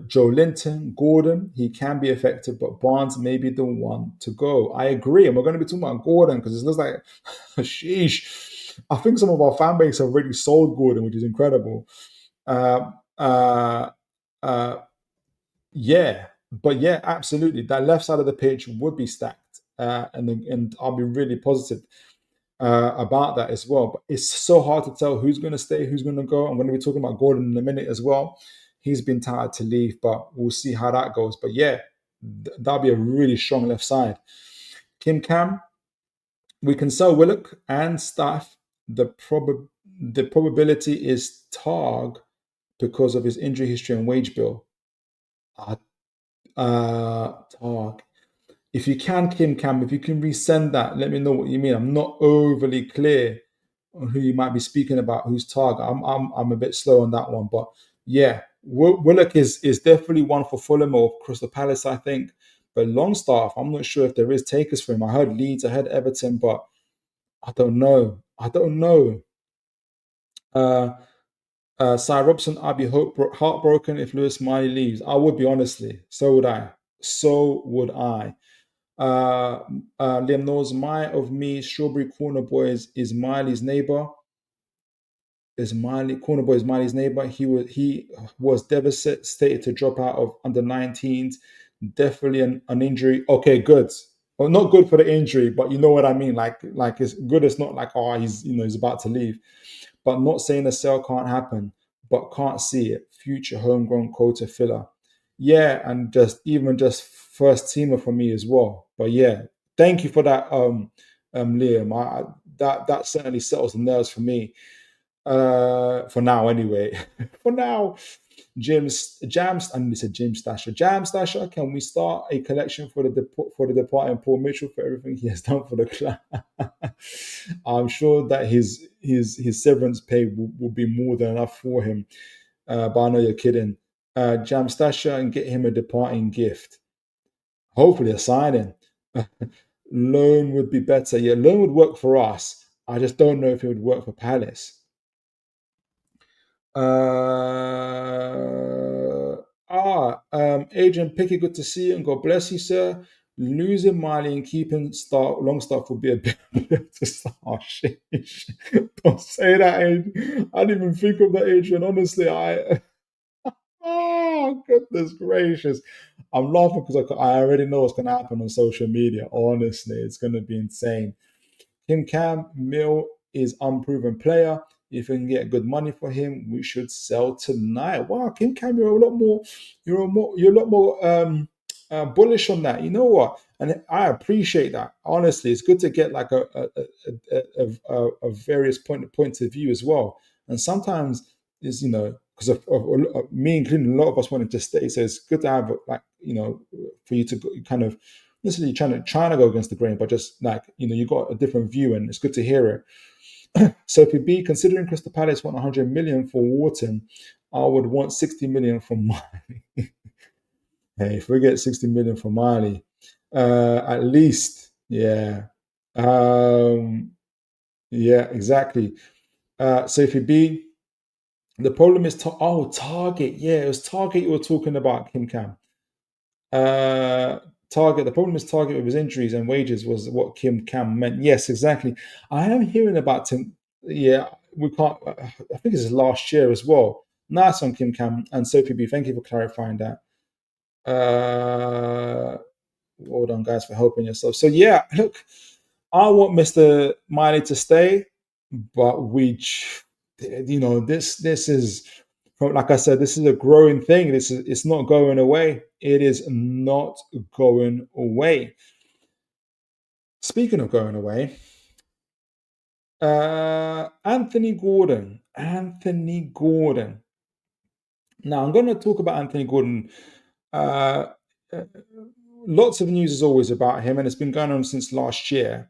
Joe Linton, Gordon, he can be effective, but Barnes may be the one to go. I agree. And we're going to be talking about Gordon because it looks like, sheesh. I think some of our fan base have already sold Gordon, which is incredible. Yeah, absolutely. That left side of the pitch would be stacked. And I'll be really positive about that as well. But it's so hard to tell who's going to stay, who's going to go. I'm going to be talking about Gordon in a minute as well. He's been touted to leave, but we'll see how that goes. But yeah, that'll be a really strong left side. Kim Cam, we can sell Willock and Staff. The probability is Targ because of his injury history and wage bill. Targ. If you can, Kim Cam, if you can resend that, let me know what you mean. I'm not overly clear on who you might be speaking about, who's Targ. I'm a bit slow on that one, but yeah, Willock is definitely one for Fulham or Crystal Palace, I think. But Longstaff, I'm not sure if there is takers for him. I heard Leeds, I heard Everton, but I don't know. Cy Robson, I'd be heartbroken if Lewis Miley leaves. I would be, honestly. So would I. Liam Knowles, Strawberry Corner Boys is Miley's neighbor. Corner Boy is Miley's neighbor. He was devastated to drop out of under 19s. Definitely an injury. Okay, good. Well, not good for the injury, but you know what I mean. Like it's good. It's not like, oh, he's about to leave, but not saying the sale can't happen, but can't see it. Future homegrown quota filler, yeah, and just even just first teamer for me as well. But yeah, thank you for that, Liam. That certainly settles the nerves for me. For now anyway. For now, I need to say Jim Stasher. Jam Stasher, can we start a collection for the departing Paul Mitchell for everything he has done for the club? I'm sure that his severance pay will be more than enough for him. But I know you're kidding. Jam Stasher, and get him a departing gift. Hopefully a signing. Loan would be better. Yeah, loan would work for us. I just don't know if it would work for Palace. Adrian Pickett, good to see you and God bless you, sir. Losing Miley and keeping Longstaff would be a bit to start. Oh, shit. Don't say that, Adrian. I didn't even think of that, Adrian. Honestly, oh, goodness gracious. I'm laughing because I already know what's going to happen on social media. Honestly, it's going to be insane. Kim Cam Mill is unproven player. If we can get good money for him, we should sell tonight. Wow, Kim Cam, you're a lot more bullish on that. You know what? And I appreciate that. Honestly, it's good to get like a various points of view as well. And sometimes is because of me including a lot of us wanting to stay. So it's good to have like for you to kind of necessarily trying to go against the grain, but just like you got a different view, and it's good to hear it. So if you be considering Crystal Palace want 100 million for Wharton, I would want 60 million for Miley. Hey, if we get 60 million for Miley, at least, yeah, yeah, exactly. So if you be, the problem is Target. Yeah, it was Target you were talking about, Kim Cam. Target. The problem is Target with his injuries and wages was what Kim Cam meant. Yes, exactly. I am hearing about Tim. Yeah, we can't. I think it's last year as well. Nice on Kim Cam and Sophie B. Thank you for clarifying that. Well done, guys, for helping yourself. So yeah, look, I want Mr. Miley to stay, but this is, like I said, this is a growing thing. It's not going away. It is not going away. Speaking of going away, Anthony Gordon. Anthony Gordon. Now I'm going to talk about Anthony Gordon. Uh, Lots of news is always about him, and it's been going on since last year.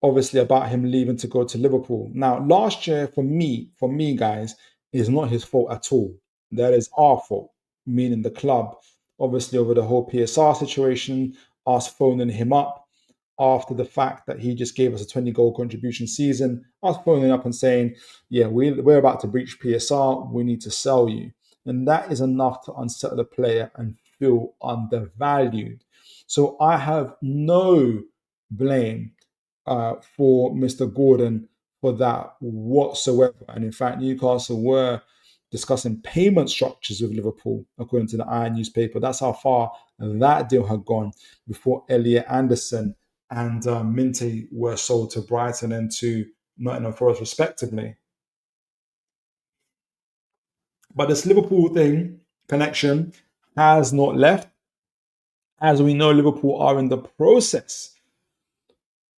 Obviously, about him leaving to go to Liverpool. Now, last year for me, guys, is not his fault at all. That is our fault, meaning the club. Obviously, over the whole PSR situation, us phoning him up after the fact that he just gave us a 20-goal contribution season, us phoning up and saying, yeah, we're about to breach PSR, we need to sell you. And that is enough to unsettle the player and feel undervalued. So I have no blame for Mr. Gordon for that whatsoever. And in fact, Newcastle were discussing payment structures with Liverpool, according to the Iron newspaper. That's how far that deal had gone before Elliot Anderson and Minte were sold to Brighton and to Nottingham Forest, respectively. But this Liverpool connection has not left. As we know, Liverpool are in the process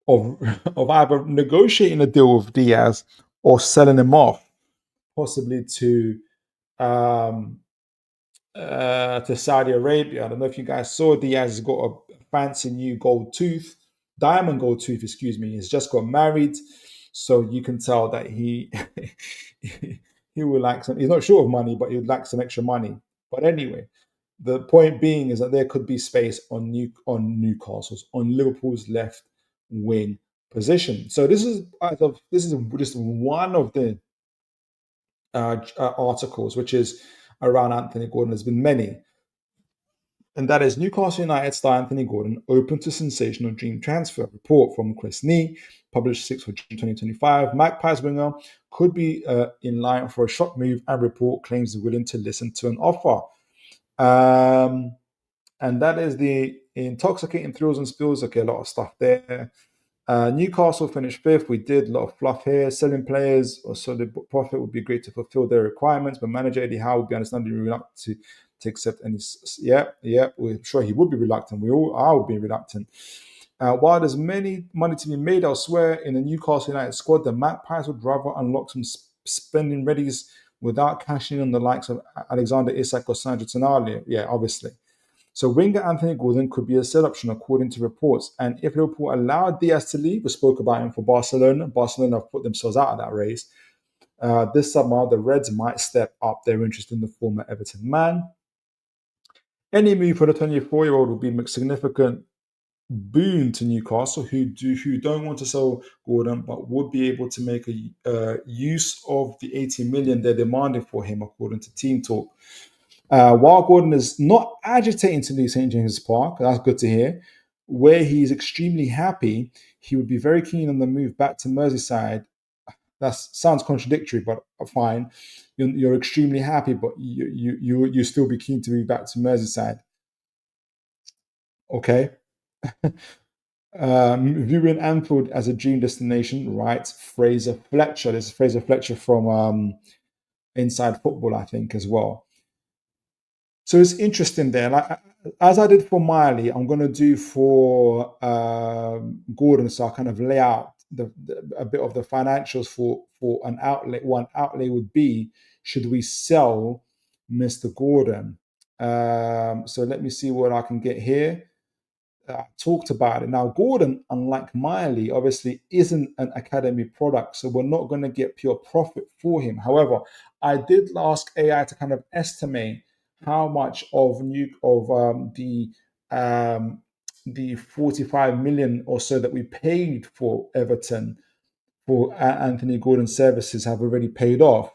of either negotiating a deal with Diaz or selling him off, possibly to Saudi Arabia. I don't know if you guys saw, Diaz has got a fancy new diamond gold tooth, excuse me. He's just got married, so you can tell that he he would like some. He's not short of money, but he would like some extra money. But anyway, the point being is that there could be space on Liverpool's left wing position. So this is just one of the articles, which is around Anthony Gordon. There's been many, and that is Newcastle United star Anthony Gordon open to sensational dream transfer. Report from Chris Nee, published 6th of June 2025. Magpies winger could be in line for a shock move, and report claims he's willing to listen to an offer. And that is the Intoxicating thrills and spills. Okay, a lot of stuff there. Newcastle finished fifth. We did a lot of fluff here. Selling players or solid profit would be great to fulfill their requirements, but manager Eddie Howe would be understandably reluctant to accept any. Yeah, we're sure he would be reluctant. We all are would be reluctant. While there's many money to be made elsewhere in the Newcastle United squad, the Magpies would rather unlock some spending readies without cashing in on the likes of Alexander Isak or Sandro Tonali. Yeah, obviously. So winger Anthony Gordon could be a sell option according to reports. And if Liverpool allowed Diaz to leave, we spoke about him for Barcelona. Barcelona have put themselves out of that race. This summer, the Reds might step up their interest in the former Everton man. Any move for the 24-year-old would be a significant boon to Newcastle, who don't want to sell Gordon, but would be able to make a use of the 80 million they're demanding for him, according to Team Talk. While Gordon is not agitating to leave St James's Park, that's good to hear, where he's extremely happy, he would be very keen on the move back to Merseyside. That sounds contradictory, but fine. You're extremely happy, but you still be keen to move back to Merseyside. Okay. Viewing Anfield as a dream destination, writes Fraser Fletcher. This is Fraser Fletcher from Inside Football, I think, as well. So it's interesting there. Like as I did for Miley, I'm going to do for Gordon. So I kind of lay out a bit of the financials for an outlay. One outlay would be, should we sell Mr. Gordon? So let me see what I can get here. I talked about it. Now, Gordon, unlike Miley, obviously isn't an academy product, so we're not going to get pure profit for him. However, I did ask AI to kind of estimate how much of the 45 million or so that we paid for Everton for Anthony Gordon's services have already paid off.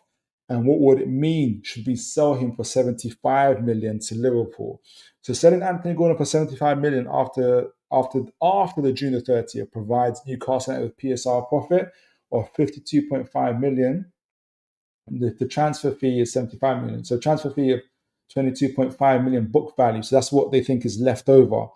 And what would it mean should we sell him for 75 million to Liverpool? So selling Anthony Gordon for 75 million after the June the 30th provides Newcastle with PSR profit of 52.5 million. The transfer fee is 75 million. So transfer fee of 22.5 million book value. So that's what they think is left over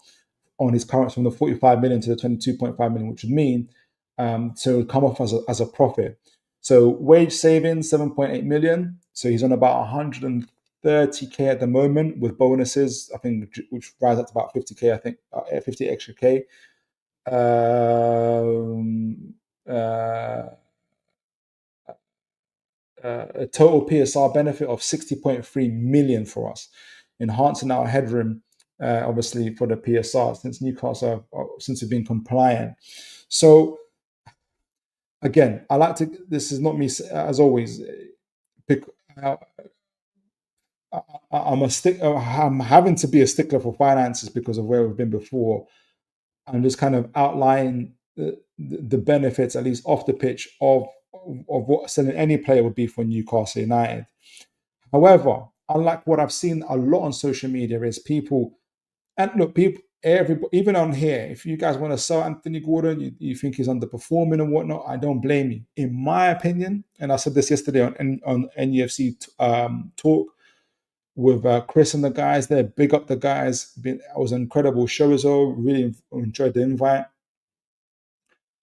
on his current from the 45 million to the 22.5 million, which would mean to come off as a profit. So wage savings, 7.8 million. So he's on about 130k at the moment with bonuses, I think, which rise up to about 50k, I think, 50 extra k. A total PSR benefit of 60.3 million for us, enhancing our headroom, obviously, for the PSR since Newcastle, since we've been compliant. So, again, I like to, this is not me, as always, I'm having to be a stickler for finances because of where we've been before. I'm just kind of outlining the benefits, at least off the pitch, of what selling any player would be for Newcastle United. However, unlike what I've seen a lot on social media, is people, and look, people, everybody, even on here, if you guys want to sell Anthony Gordon, you think he's underperforming and whatnot, I don't blame you. In my opinion, and I said this yesterday on NUFC talk with Chris and the guys there, big up the guys. It was an incredible show as well. Really enjoyed the invite.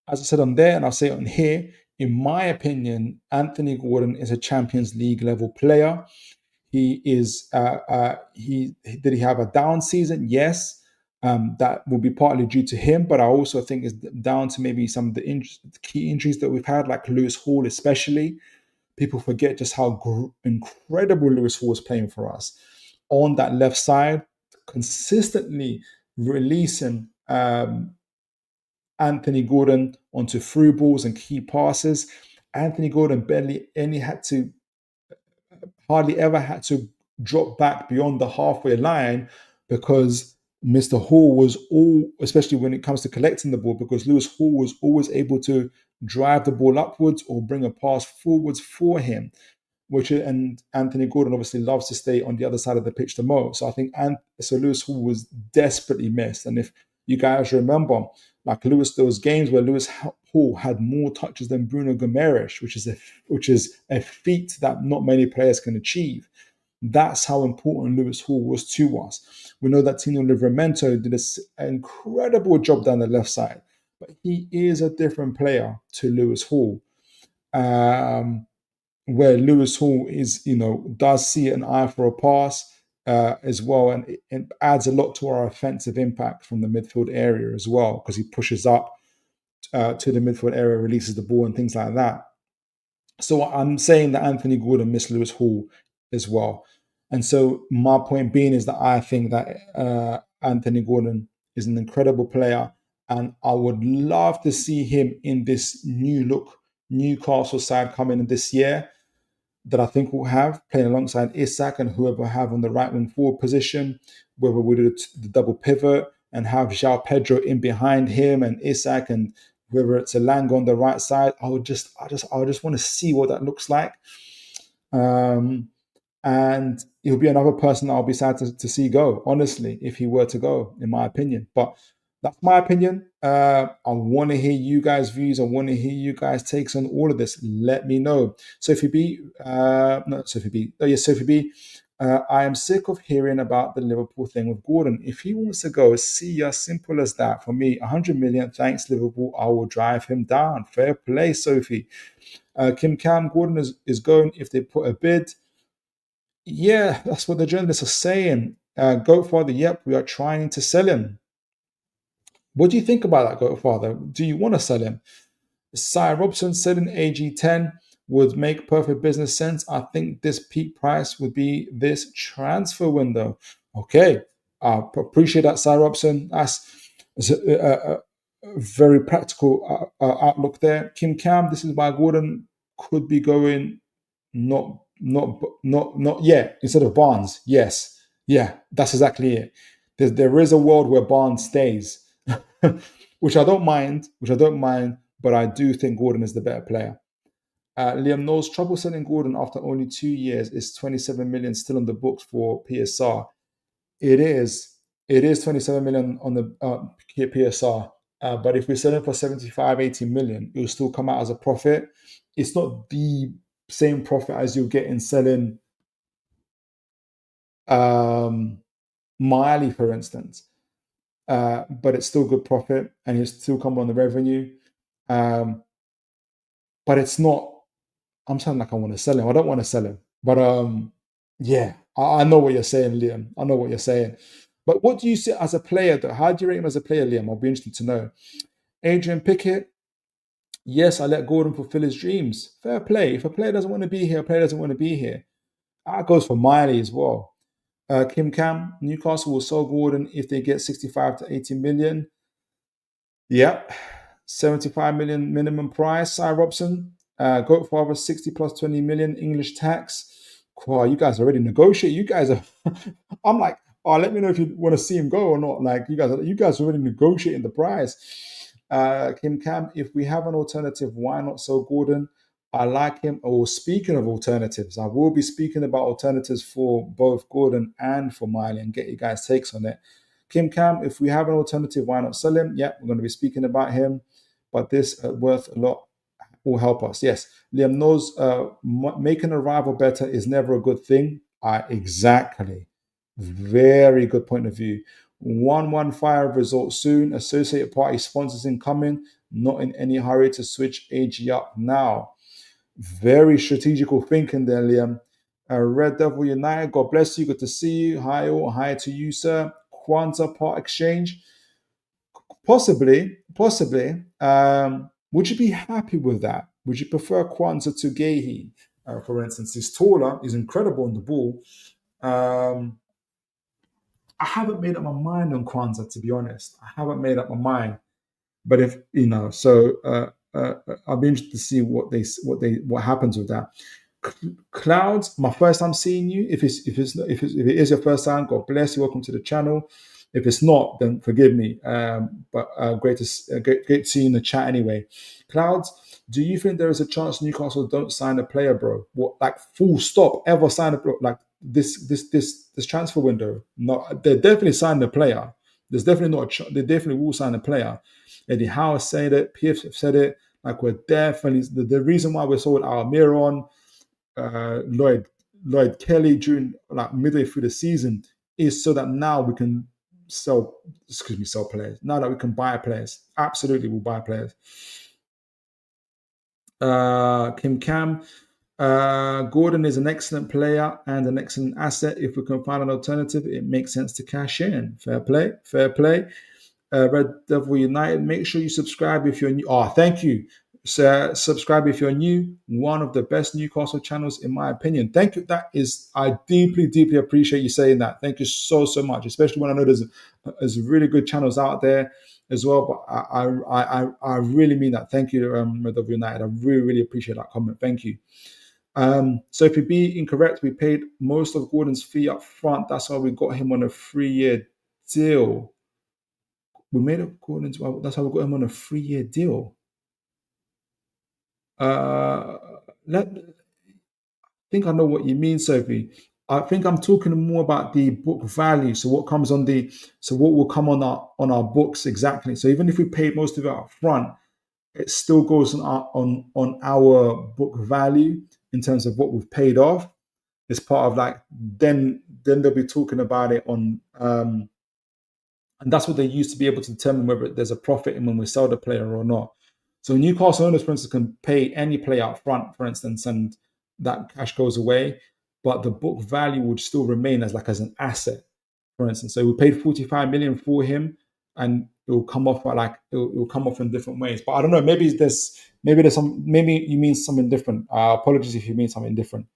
As I said on there, and I'll say it on here, in my opinion, Anthony Gordon is a Champions League level player. He is. Did he have a down season? Yes, that will be partly due to him, but I also think it's down to maybe some of the key injuries that we've had, like Lewis Hall, especially. People forget just how incredible Lewis Hall was playing for us on that left side, consistently releasing Anthony Gordon onto through balls and key passes. Anthony Gordon hardly ever had to drop back beyond the halfway line because Mr. Hall was especially when it comes to collecting the ball, because Lewis Hall was always able to drive the ball upwards or bring a pass forwards for him, and Anthony Gordon obviously loves to stay on the other side of the pitch the most. So I think Lewis Hall was desperately missed. And if you guys remember, like those games where Lewis Hall had more touches than Bruno Guimaraes, which is a feat that not many players can achieve. That's how important Lewis Hall was to us. We know that Tino Livramento did an incredible job down the left side, but he is a different player to Lewis Hall. Where Lewis Hall does see an eye for a pass as well, and it adds a lot to our offensive impact from the midfield area as well, because he pushes up to the midfield area, releases the ball and things like that. So I'm saying that Anthony Gordon missed Lewis Hall as well. And so my point being is that I think that Anthony Gordon is an incredible player, and I would love to see him in this new look Newcastle side coming in this year, that I think we'll have playing alongside Isak and whoever we have on the right wing forward position, whether we do the double pivot and have João Pedro in behind him and Isak, and whether it's Elanga on the right side. I just want to see what that looks like. And he'll be another person that I'll be sad to see go, honestly, if he were to go, in my opinion. But that's my opinion. I want to hear you guys' views. I want to hear you guys' takes on all of this. Let me know. Sophie B, Sophie B, I am sick of hearing about the Liverpool thing with Gordon. If he wants to go, see ya, simple as that. For me, 100 million, thanks Liverpool, I will drive him down. Fair play, Sophie. Kim Cam, Gordon is going if they put a bid. Yeah, that's what the journalists are saying. Goatfather, yep, we are trying to sell him. What do you think about that, Goatfather? Do you want to sell him? Cy Robson selling AG10 would make perfect business sense. I think this peak price would be this transfer window. Okay, I appreciate that, Cy Robson. That's a very practical outlook there. Kim Cam, this is why Gordon could be going not yet instead of Barnes. Yes, yeah, that's exactly it. There is a world where Barnes stays. which I don't mind, but I do think Gordon is the better player. Liam Knowles, trouble selling Gordon after only 2 years. Is 27 million still on the books for PSR? It is 27 million on the PSR. But if we sell it for 75, 80 million, it will still come out as a profit. It's not the same profit as you'll get in selling Miley, for instance. But it's still good profit, and you still come on the revenue. But it's not. I'm sounding like I want to sell him. I don't want to sell him. But yeah, I know what you're saying, Liam. I know what you're saying. But what do you see as a player, though? How do you rate him as a player, Liam? I'll be interested to know. Adrian Pickett. Yes, I let Gordon fulfill his dreams. Fair play. If a player doesn't want to be here, a player doesn't want to be here. That goes for Miley as well. Kim Cam, Newcastle will sell Gordon if they get 65 to 80 million. Yep. 75 million minimum price. Cy Robson, Goatfather, 60 plus 20 million English tax. Wow, you guys already negotiate. You guys are, I'm like, oh, let me know if you want to see him go or not. Like, you guys are already negotiating the price. Kim Cam, if we have an alternative, why not sell Gordon? I like him. Oh, speaking of alternatives, I will be speaking about alternatives for both Gordon and for Miley and get you guys' takes on it. Kim Cam, if we have an alternative, why not sell him? Yeah, we're going to be speaking about him, but this worth a lot will help us. Yes, Liam knows making a rival better is never a good thing. Exactly. Very good point of view. 1-1-5 result soon. Associated party sponsors incoming. Not in any hurry to switch AG up now. Very strategical thinking there, Liam. Red Devil United, God bless you. Good to see you. Hi all. Hi to you, sir. Kwanzaa part exchange. Possibly. Would you be happy with that? Would you prefer Kwanzaa to Gehi? For instance, he's taller. He's incredible on the ball. I haven't made up my mind on Kwanzaa, to be honest. I haven't made up my mind. But if I'll be interested to see what happens with that. Clouds, my first time seeing you. If it is your first time, God bless you. Welcome to the channel. If it's not, then forgive me. But great to see you in the chat anyway. Clouds, do you think there is a chance Newcastle don't sign a player, bro? What, like, full stop, ever sign a like this transfer window? No, they're definitely signing a player. There's definitely not they definitely will sign a player. Eddie Howe said it. PF said it. Like, we're definitely the reason why we sold Almiron, Lloyd Lloyd Kelly during like midway through the season is so that now we can sell players. Now that we can buy players, absolutely, we'll buy players. Kim Cam, Gordon is an excellent player and an excellent asset. If we can find an alternative, it makes sense to cash in. Fair play, fair play. Red Devil United, make sure you subscribe if you're new. Oh, thank you. So, subscribe if you're new. One of the best Newcastle channels, in my opinion. Thank you. I deeply, deeply appreciate you saying that. Thank you so, so much. Especially when I know there's really good channels out there as well. But I really mean that. Thank you, Red Devil United. I really, really appreciate that comment. Thank you. So if you be incorrect, we paid most of Gordon's fee up front. That's why we got him on a 3-year deal. We made up Gordon's. That's how we got him on a 3-year deal. I think I know what you mean, Sophie. I think I'm talking more about the book value. So what will come on our books exactly. So even if we paid most of it up front, it still goes on our book value in terms of what we've paid off. It's part of like then they'll be talking about it on and that's what they use to be able to determine whether there's a profit in when we sell the player or not. So Newcastle owners, for instance, can pay any player up front, for instance, and that cash goes away, but the book value would still remain as an asset, for instance. So we paid 45 million for him, and it will come off it will come off in different ways. But I don't know. Maybe you mean something different. Apologies if you mean something different.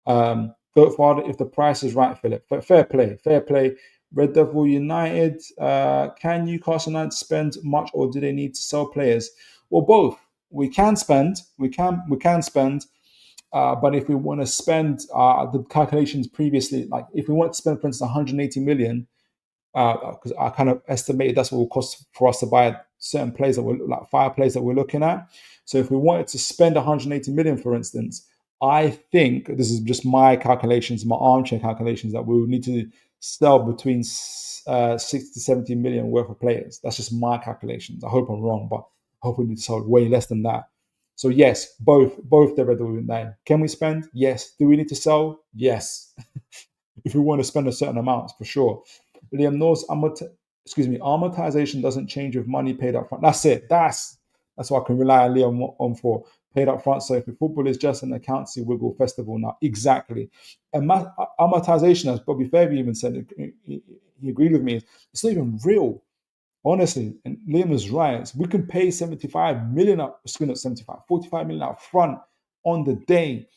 Goat Father, if the price is right, Philip. Fair play, fair play. Red Devil United, can Newcastle United spend much, or do they need to sell players? Well, both. We can spend. We can spend. But if we want to spend the calculations previously, like if we want to spend, for instance, 180 million, because I kind of estimated that's what it will cost for us to buy certain players that we're like 5 players that we're looking at. So if we wanted to spend 180 million, for instance, I think this is just my calculations, my armchair calculations, that we would need to sell between 60 to 70 million worth of players. That's just my calculations. I hope I'm wrong, but I hope we need to sell way less than that. So yes, both the Red Devil United. Can we spend? Yes. Do we need to sell? Yes. If we want to spend a certain amount, for sure. Liam Norris, amortization doesn't change with money paid up front. That's it. That's what I can rely on Liam on for. Paid up front. So if the football is just an accountancy wiggle festival now, exactly. And amortization, as Bobby Fairview even said, he agreed with me. It's not even real, honestly. And Liam is right. We can pay 45 million up front on the day,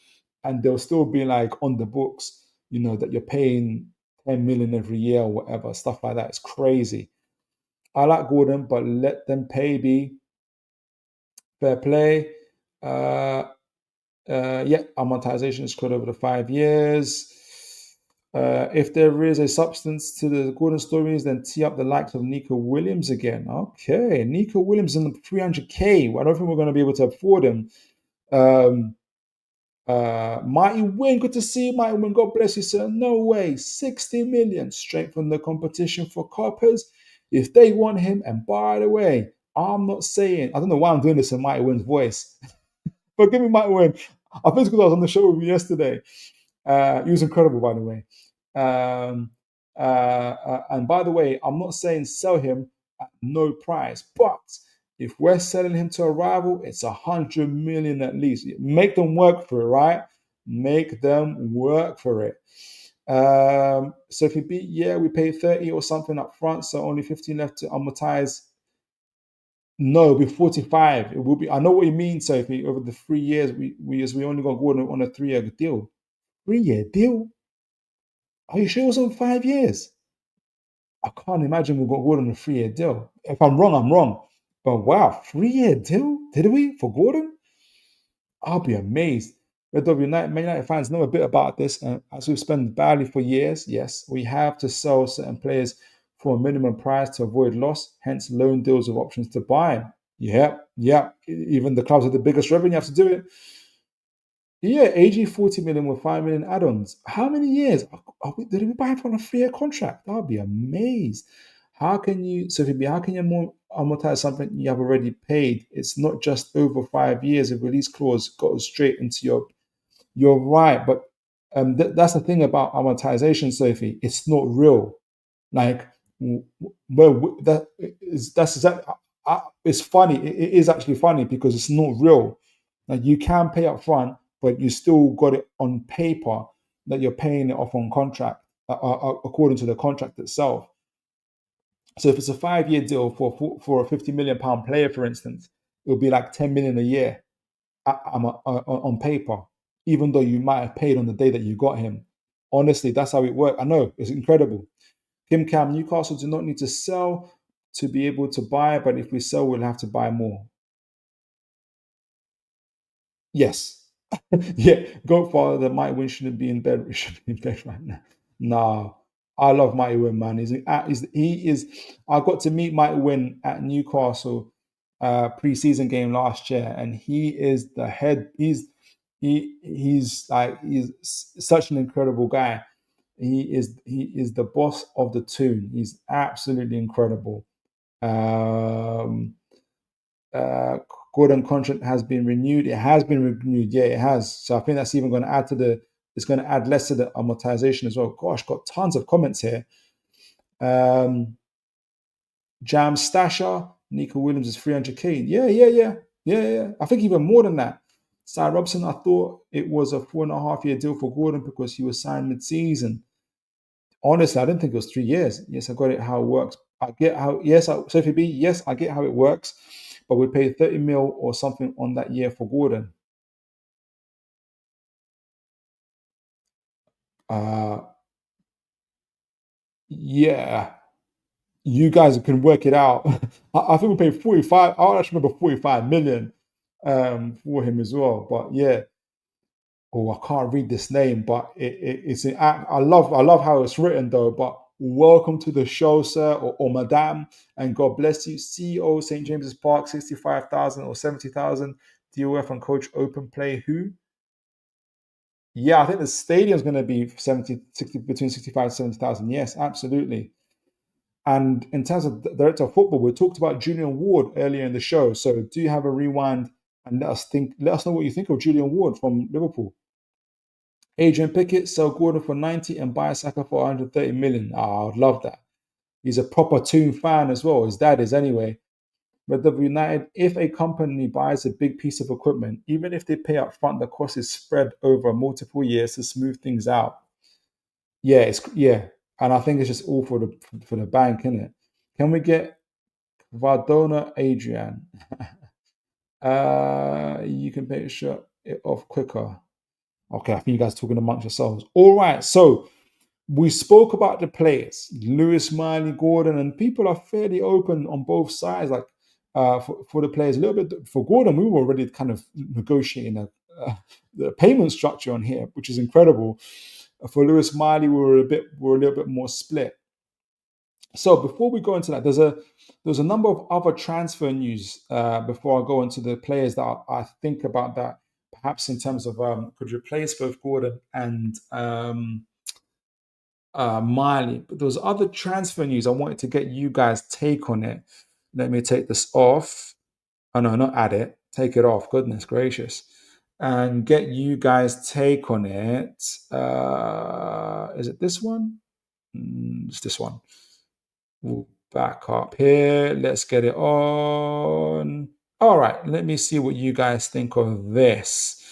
and they'll still be like on the books, that you're paying 10 million every year or whatever, stuff like that. It's crazy. I like Gordon, but let them pay be. Fair play. Amortization is spread over the 5 years. If there is a substance to the Gordon stories, then tee up the likes of Nico Williams again. Okay, Nico Williams in the 300k. I don't think we're going to be able to afford him. Mighty Win, good to see you, Mighty Win. God bless you, sir. No way, 60 million straight from the competition for coppers. If they want him, and by the way, I'm not saying, I don't know why I'm doing this in Mighty Win's voice. Forgive me, Mighty Win. I think it's because I was on the show with you yesterday. He was incredible, by the way. And by the way, I'm not saying sell him at no price, but if we're selling him to a rival, it's 100 million at least. Make them work for it, right? Make them work for it. So if we pay 30 or something up front, so only 15 left to amortize. No, it'll be 45. It will be. I know what you mean, Sophie. Over the 3 years, we only got Gordon on a 3-year deal. 3-year deal? Are you sure it was on 5 years? I can't imagine we got Gordon on a 3-year deal. If I'm wrong, I'm wrong. But wow, 3-year deal? Did we for Gordon? I'll be amazed. Red Devil United, Man United fans know a bit about this. As we've spent badly for years, yes, we have to sell certain players for a minimum price to avoid loss, hence loan deals with options to buy. Yeah. Even the clubs with the biggest revenue have to do it. Yeah, AG 40 million with 5 million add-ons. How many years? Did we buy him on a 3-year contract? I'll be amazed. How can you amortize something you have already paid? It's not just over 5 years. A release clause goes straight into you're right, but That's the thing about amortization, Sophie. It's not real. Like, well, that's exactly. It's funny. It is actually funny because it's not real. Like, you can pay up front, but you still got it on paper that you're paying it off on contract, according to the contract itself. So if it's a 5 year deal for a £50 million player, for instance, it'll be like 10 million a year on paper, even though you might have paid on the day that you got him. Honestly, that's how it works. I know, it's incredible. Kim Cam, Newcastle do not need to sell to be able to buy, but if we sell, we'll have to buy more. Yes. Yeah, Godfather, that Mighty Win shouldn't be in bed. Should be in bed right now. Nah, I love Mighty Win, man. He is. I got to meet Mighty Win at Newcastle preseason game last year, and he is the head. He's such an incredible guy. He is the boss of the Toon. He's absolutely incredible. Um, uh, Gordon contract has been renewed. It has been renewed. Yeah, it has. So I think that's even going to add to the. It's going to add less to the amortization as well. Gosh, got tons of comments here. Jam Stasher, Nico Williams is 300k. Yeah. I think even more than that. Cy Robson, I thought it was a 4.5 year deal for Gordon because he was signed mid-season. Honestly, I didn't think it was 3 years. Yes, I got it how it works. I get how, yes, Sophie B, yes, I get how it works, but we paid 30 mil or something on that year for Gordon. Uh, yeah, you guys can work it out. I think we paid 45. I actually remember 45 million for him as well. But yeah, oh, I can't read this name, but it's an act. I love how it's written though. But welcome to the show, sir, or madam, and God bless you. CEO St James's Park, 65,000 or 70,000. DOF and coach open play. Who? Yeah, I think the stadium's going to be 60, between 65 and 70,000. Yes, absolutely. And in terms of director of football, we talked about Julian Ward earlier in the show. So do you have a rewind and let us know what you think of Julian Ward from Liverpool? Adrian Pickett, sell Gordon for 90 and buy Saka for 130 million. I would love that. He's a proper Toon fan as well. His dad is anyway. Red Devil United, if a company buys a big piece of equipment, even if they pay up front, the cost is spread over multiple years to smooth things out. Yeah, and I think it's just all for the bank, isn't it? Can we get Vardona Adrian? You can pay it off quicker. Okay, I think you guys are talking amongst yourselves. All right, so we spoke about the players, Lewis, Miley, Gordon, and people are fairly open on both sides. Like for the players, a little bit for Gordon, we were already kind of negotiating the payment structure on here, which is incredible. For Lewis, Miley, we were a little bit more split. So before we go into that, there's a number of other transfer news before I go into the players that I think about that perhaps in terms of could replace both Gordon and Miley. But there was other transfer news. I wanted to get you guys' take on it. Let me take this off. Oh no, not add it. Take it off. Goodness gracious. And get you guys' take on it. Is it this one? It's this one. We'll back up here. Let's get it on. All right. Let me see what you guys think of this.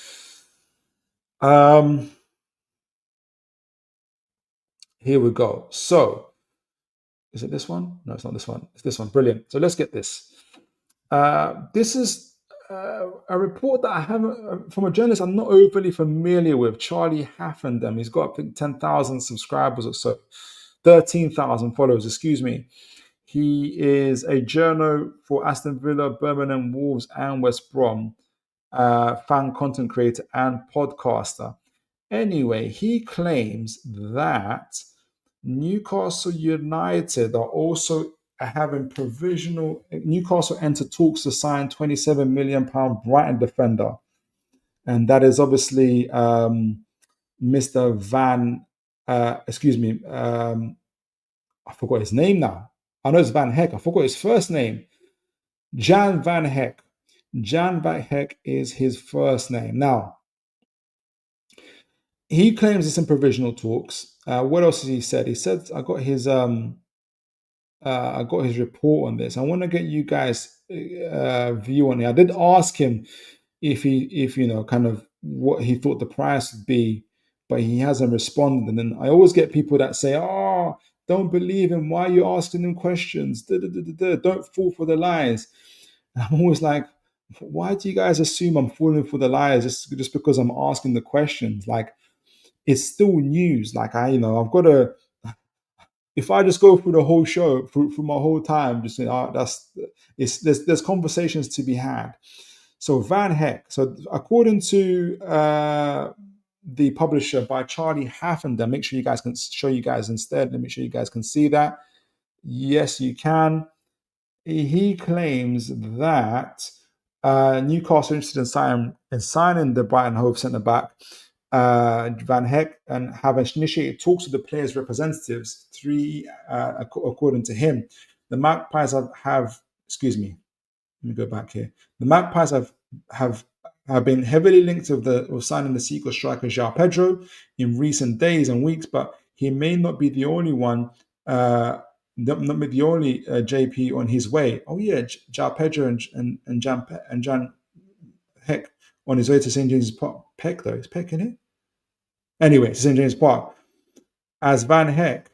Here we go. So, is it this one? No, it's not this one. It's this one. Brilliant. So let's get this. This is a report that I haven't from a journalist I'm not overly familiar with. Charlie Haffendam. He's got I think 10,000 subscribers or so, 13,000 followers. Excuse me. He is a journo for Aston Villa, Birmingham Wolves, and West Brom, fan content creator and podcaster. Anyway, he claims that Newcastle United are also having provisional. Newcastle entered talks to sign £27 million Brighton defender, and that is obviously Mr. Van. Excuse me. I forgot his name now. I know it's Van Hecke. I forgot his first name. Jan Van Hecke. Jan Van Hecke is his first name. Now, he claims it's in provisional talks. What else has he said? He said I got his report on this. I want to get you guys' view on it. I did ask him if kind of what he thought the price would be, but he hasn't responded. And then I always get people that say, "Oh, don't believe him. Why are you asking him questions? Da, da, da, da, da. Don't fall for the lies." And I'm always like, why do you guys assume I'm falling for the lies just because I'm asking the questions? Like, it's still news. Like, I've got to, if I just go through the whole show, through my whole time, just saying, there's conversations to be had. So Van Hecke. So according to the publisher by Charlie Haffender, make sure you guys can show you guys instead. Let me sure you guys can see that. Yes, you can. He claims that Newcastle are interested in signing the Brighton Hove centre back Van Hecke and have initiated talks with the players' representatives. According to him, the Magpies have excuse me. Let me go back here. The Magpies have been heavily linked with signing the Seagull striker João Pedro in recent days and weeks, but he may not be the only one. Not be the only JP on his way. Oh yeah, João Pedro and Jan Hecke on his way to St James's Park. Peck though, is Peck in it? Anyway, to St James's Park. As Van Hecke,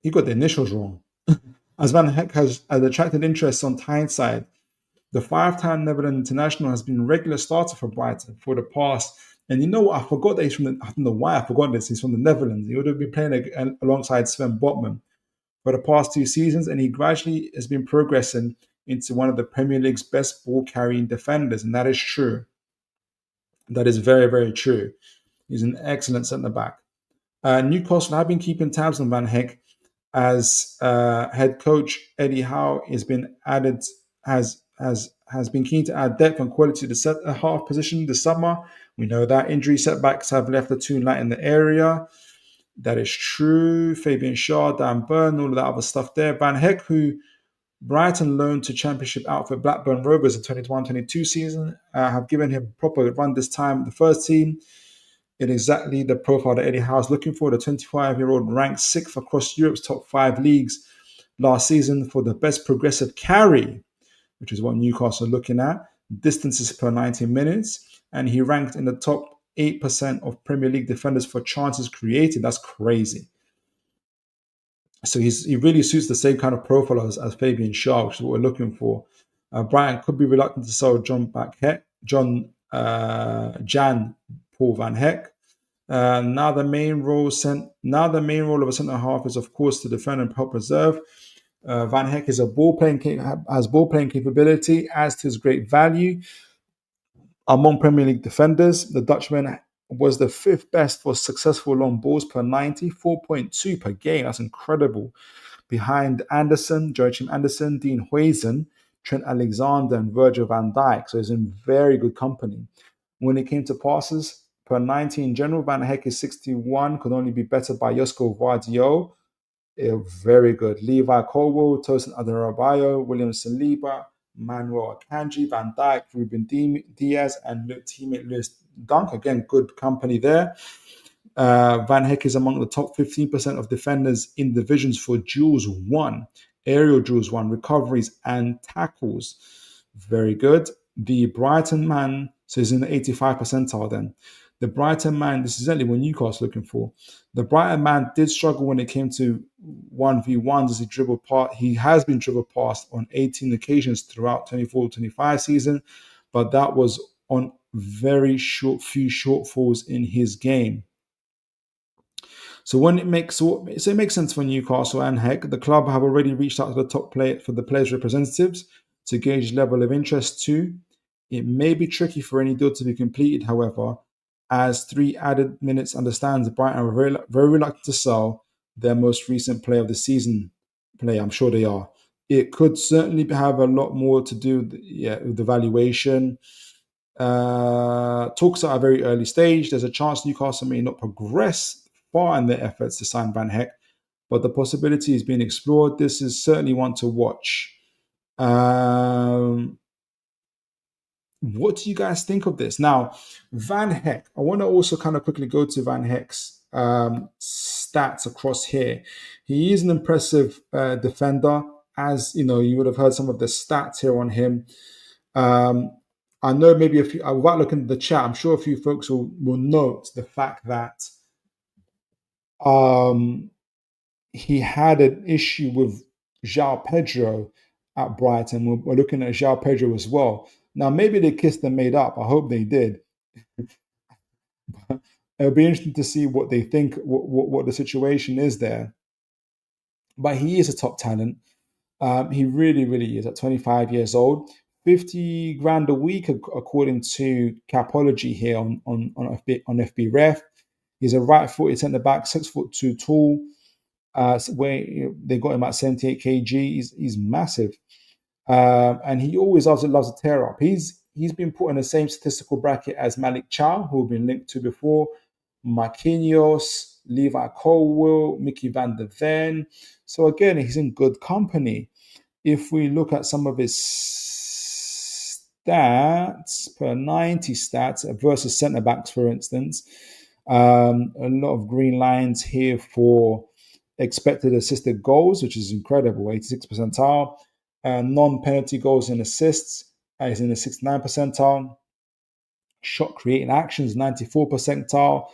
he got the initials wrong. As Van Hecke has attracted interest on Tyneside, the five-time Netherlands international has been a regular starter for Brighton for the past. And you know what? I forgot that he's from I don't know why I forgot this. He's from the Netherlands. He would have been playing alongside Sven Botman for the past 2 seasons, and he gradually has been progressing into one of the Premier League's best ball-carrying defenders, and that is true. That is very, very true. He's an excellent centre-back. Newcastle have been keeping tabs on Van Hecke as head coach Eddie Howe has been keen to add depth and quality to the centre half position this summer. We know that injury setbacks have left the Toon light in the area. That is true. Fabian Schär, Dan Burn, all of that other stuff there. Van Hecke, who Brighton loaned to Championship outfit Blackburn Rovers in 2021-22 season, have given him proper run this time. The first team in exactly the profile that Eddie Howe is looking for. The 25-year-old ranked 6th across Europe's top 5 leagues last season for the best progressive carry, which is what Newcastle are looking at, distances per 90 minutes, and he ranked in the top 8% of Premier League defenders for chances created. That's crazy. So he really suits the same kind of profile as Fabian Schär, which is what we're looking for. Brighton could be reluctant to sell Jan Paul Van Hecke. Now the main role of a centre half is, of course, to defend and help preserve. Van Hecke is has ball playing capability, adds to his great value among Premier League defenders. The Dutchman was the 5th best for successful long balls per 90, 4.2 per game. That's incredible. Behind Joachim Andersen, Dean Huijsen, Trent Alexander, and Virgil van Dijk. So he's in very good company. When it came to passes per 90 in general, Van Hecke is 61, could only be better by Josko Gvardiol. Very good. Levi Colwill, Tosin Adarabioyo, William Saliba, Manuel Akanji, Van Dijk, Ruben Diaz, and teammate Lewis Dunk. Again, good company there. Van Hecke is among the top 15% of defenders in divisions for duels won, aerial duels won, recoveries, and tackles. Very good. The Brighton man, so he's in the 85 percentile then. The Brighton man, this is exactly what Newcastle looking for. The Brighton man did struggle when it came to 1v1s as he has been dribbled past on 18 occasions throughout 24-25 season, but that was on very few shortfalls in his game. So it makes sense for Newcastle and Hecke. The club have already reached out to the top player for the players' representatives to gauge level of interest too. It may be tricky for any deal to be completed, however, as 3 added minutes understands Brighton are very, very reluctant to sell their most recent player of the season player. I'm sure they are. It could certainly have a lot more to do with the valuation. Talks are at a very early stage. There's a chance Newcastle may not progress far in their efforts to sign Van Hecke, but the possibility is being explored. This is certainly one to watch. What do you guys think of this? Now, Van Hecke, I want to also kind of quickly go to Van Hecke's stats across here. He is an impressive defender. As you know, you would have heard some of the stats here on him. Um, I know maybe if you, without looking at the chat, I'm sure a few folks will note the fact that um, he had an issue with João Pedro at Brighton. We're looking at João Pedro as well. Now, maybe they kissed and made up. I hope they did. It'll be interesting to see what they think, what the situation is there. But he is a top talent. He really, really is at 25 years old. 50 grand a week, according to Capology here on FB Ref. He's a right-footed centre back, 6'2" tall. They got him at 78 kg. He's massive, and he always loves to tear up. He's been put in the same statistical bracket as Malik Chow, who we've been linked to before, Marquinhos, Levi Colwill, Mickey van der Ven. So again, he's in good company. If we look at some of his stats per 90 stats versus centre backs, for instance, a lot of green lines here for expected assisted goals, which is incredible, 86 percentile. Non-penalty goals and assists is in the 69 percentile. Shot creating actions, 94 percentile.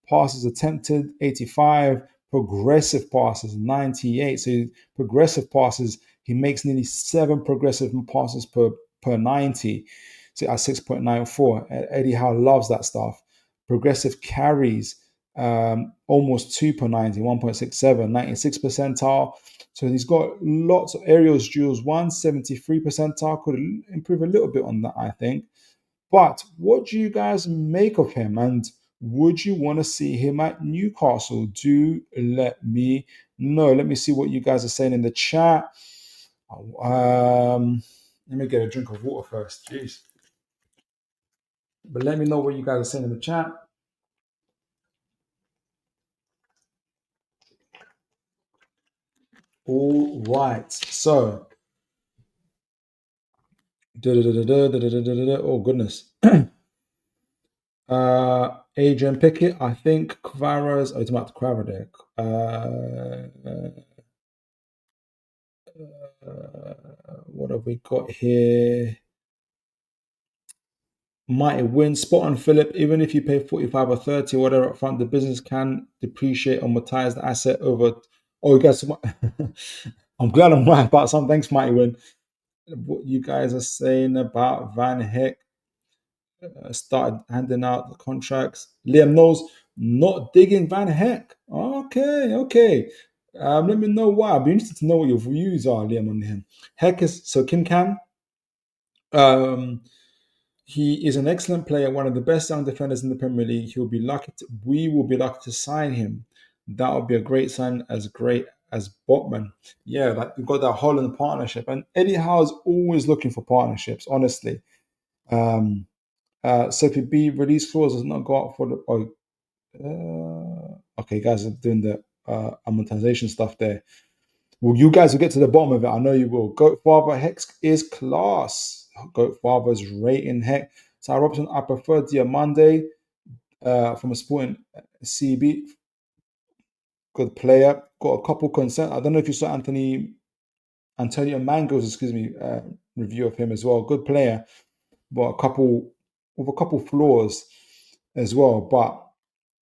Passes attempted, 85. Progressive passes, 98. So progressive passes, he makes nearly 7 progressive passes per 90. So at 6.94. Eddie Howe loves that stuff. Progressive carries, almost 2 per 90, 1.67, 96 percentile. So he's got lots of aerials duels, 173 percentile. Could improve a little bit on that, I think. But what do you guys make of him? And would you want to see him at Newcastle? Do let me know. Let me see what you guys are saying in the chat. Let me get a drink of water first. Jeez. But let me know what you guys are saying in the chat. All right. So, oh goodness. Adrian Pickett, I think Kvara's. Oh, it's about Kvara there. What have we got here? Mighty win. Spot on, Philip. Even if you pay 45 or 30 or whatever up front, the business can depreciate or amortize the asset over. Oh, you guys, I'm glad I'm right about some. Thanks, Mighty win. What you guys are saying about Van Hecke. Started handing out the contracts. Liam knows not digging Van Hecke. Okay. Let me know why. I'd be interested to know what your views are, Liam, on him. Heck is so Kim Cam. He is an excellent player, one of the best young defenders in the Premier League. We will be lucky to sign him. That would be a great sign, as great as Botman. Yeah, like we've got that Holland partnership, and Eddie Howe's always looking for partnerships. Honestly. Sophie B release clause does not go out for the. Okay, guys are doing the amortization stuff there. Well, you guys will get to the bottom of it. I know you will. Goat Father Hex is class. Goat Father's rating Heck. Sarah Robson, I prefer Diamande from a sporting CB. Good player. Got a couple consent. I don't know if you saw Antonio Mango's, review of him as well. Good player, but a couple flaws as well. But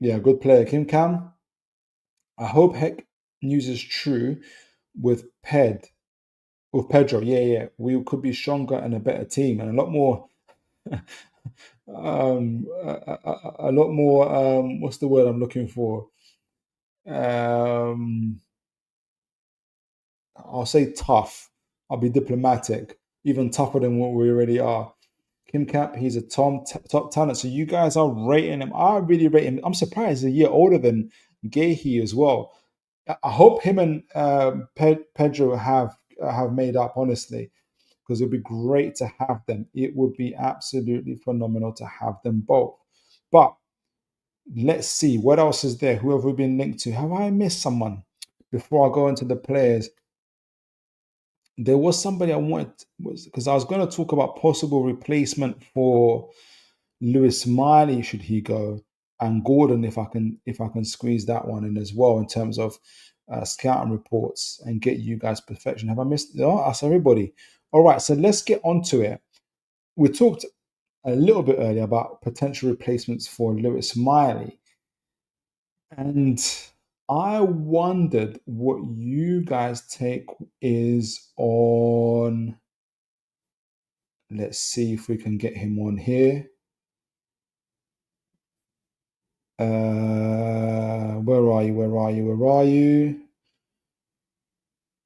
yeah, good player. Kim Cam. I hope Heck news is true with Pedro. Yeah. We could be stronger and a better team and a lot more. A lot more. What's the word I'm looking for? I'll say tough. I'll be diplomatic. Even tougher than what we already are. Kim Cap, he's a top talent. So you guys are rating him. I really rate him. I'm surprised he's a year older than Gahey as well. I hope him and Pedro have made up, honestly, because it would be great to have them. It would be absolutely phenomenal to have them both. But let's see, what else is there? Who have we been linked to? Have I missed someone? Before I go into the players, there was somebody I wanted because I was going to talk about possible replacement for Lewis Miley should he go, and Gordon if I can squeeze that one in as well in terms of scouting reports and get you guys perfection. Have I missed? Oh, that's everybody. All right, so let's get onto it. We talked a little bit earlier about potential replacements for Lewis Miley, and I wondered what you guys take is on. Let's see if we can get him on here. Where are you? Where are you? Where are you?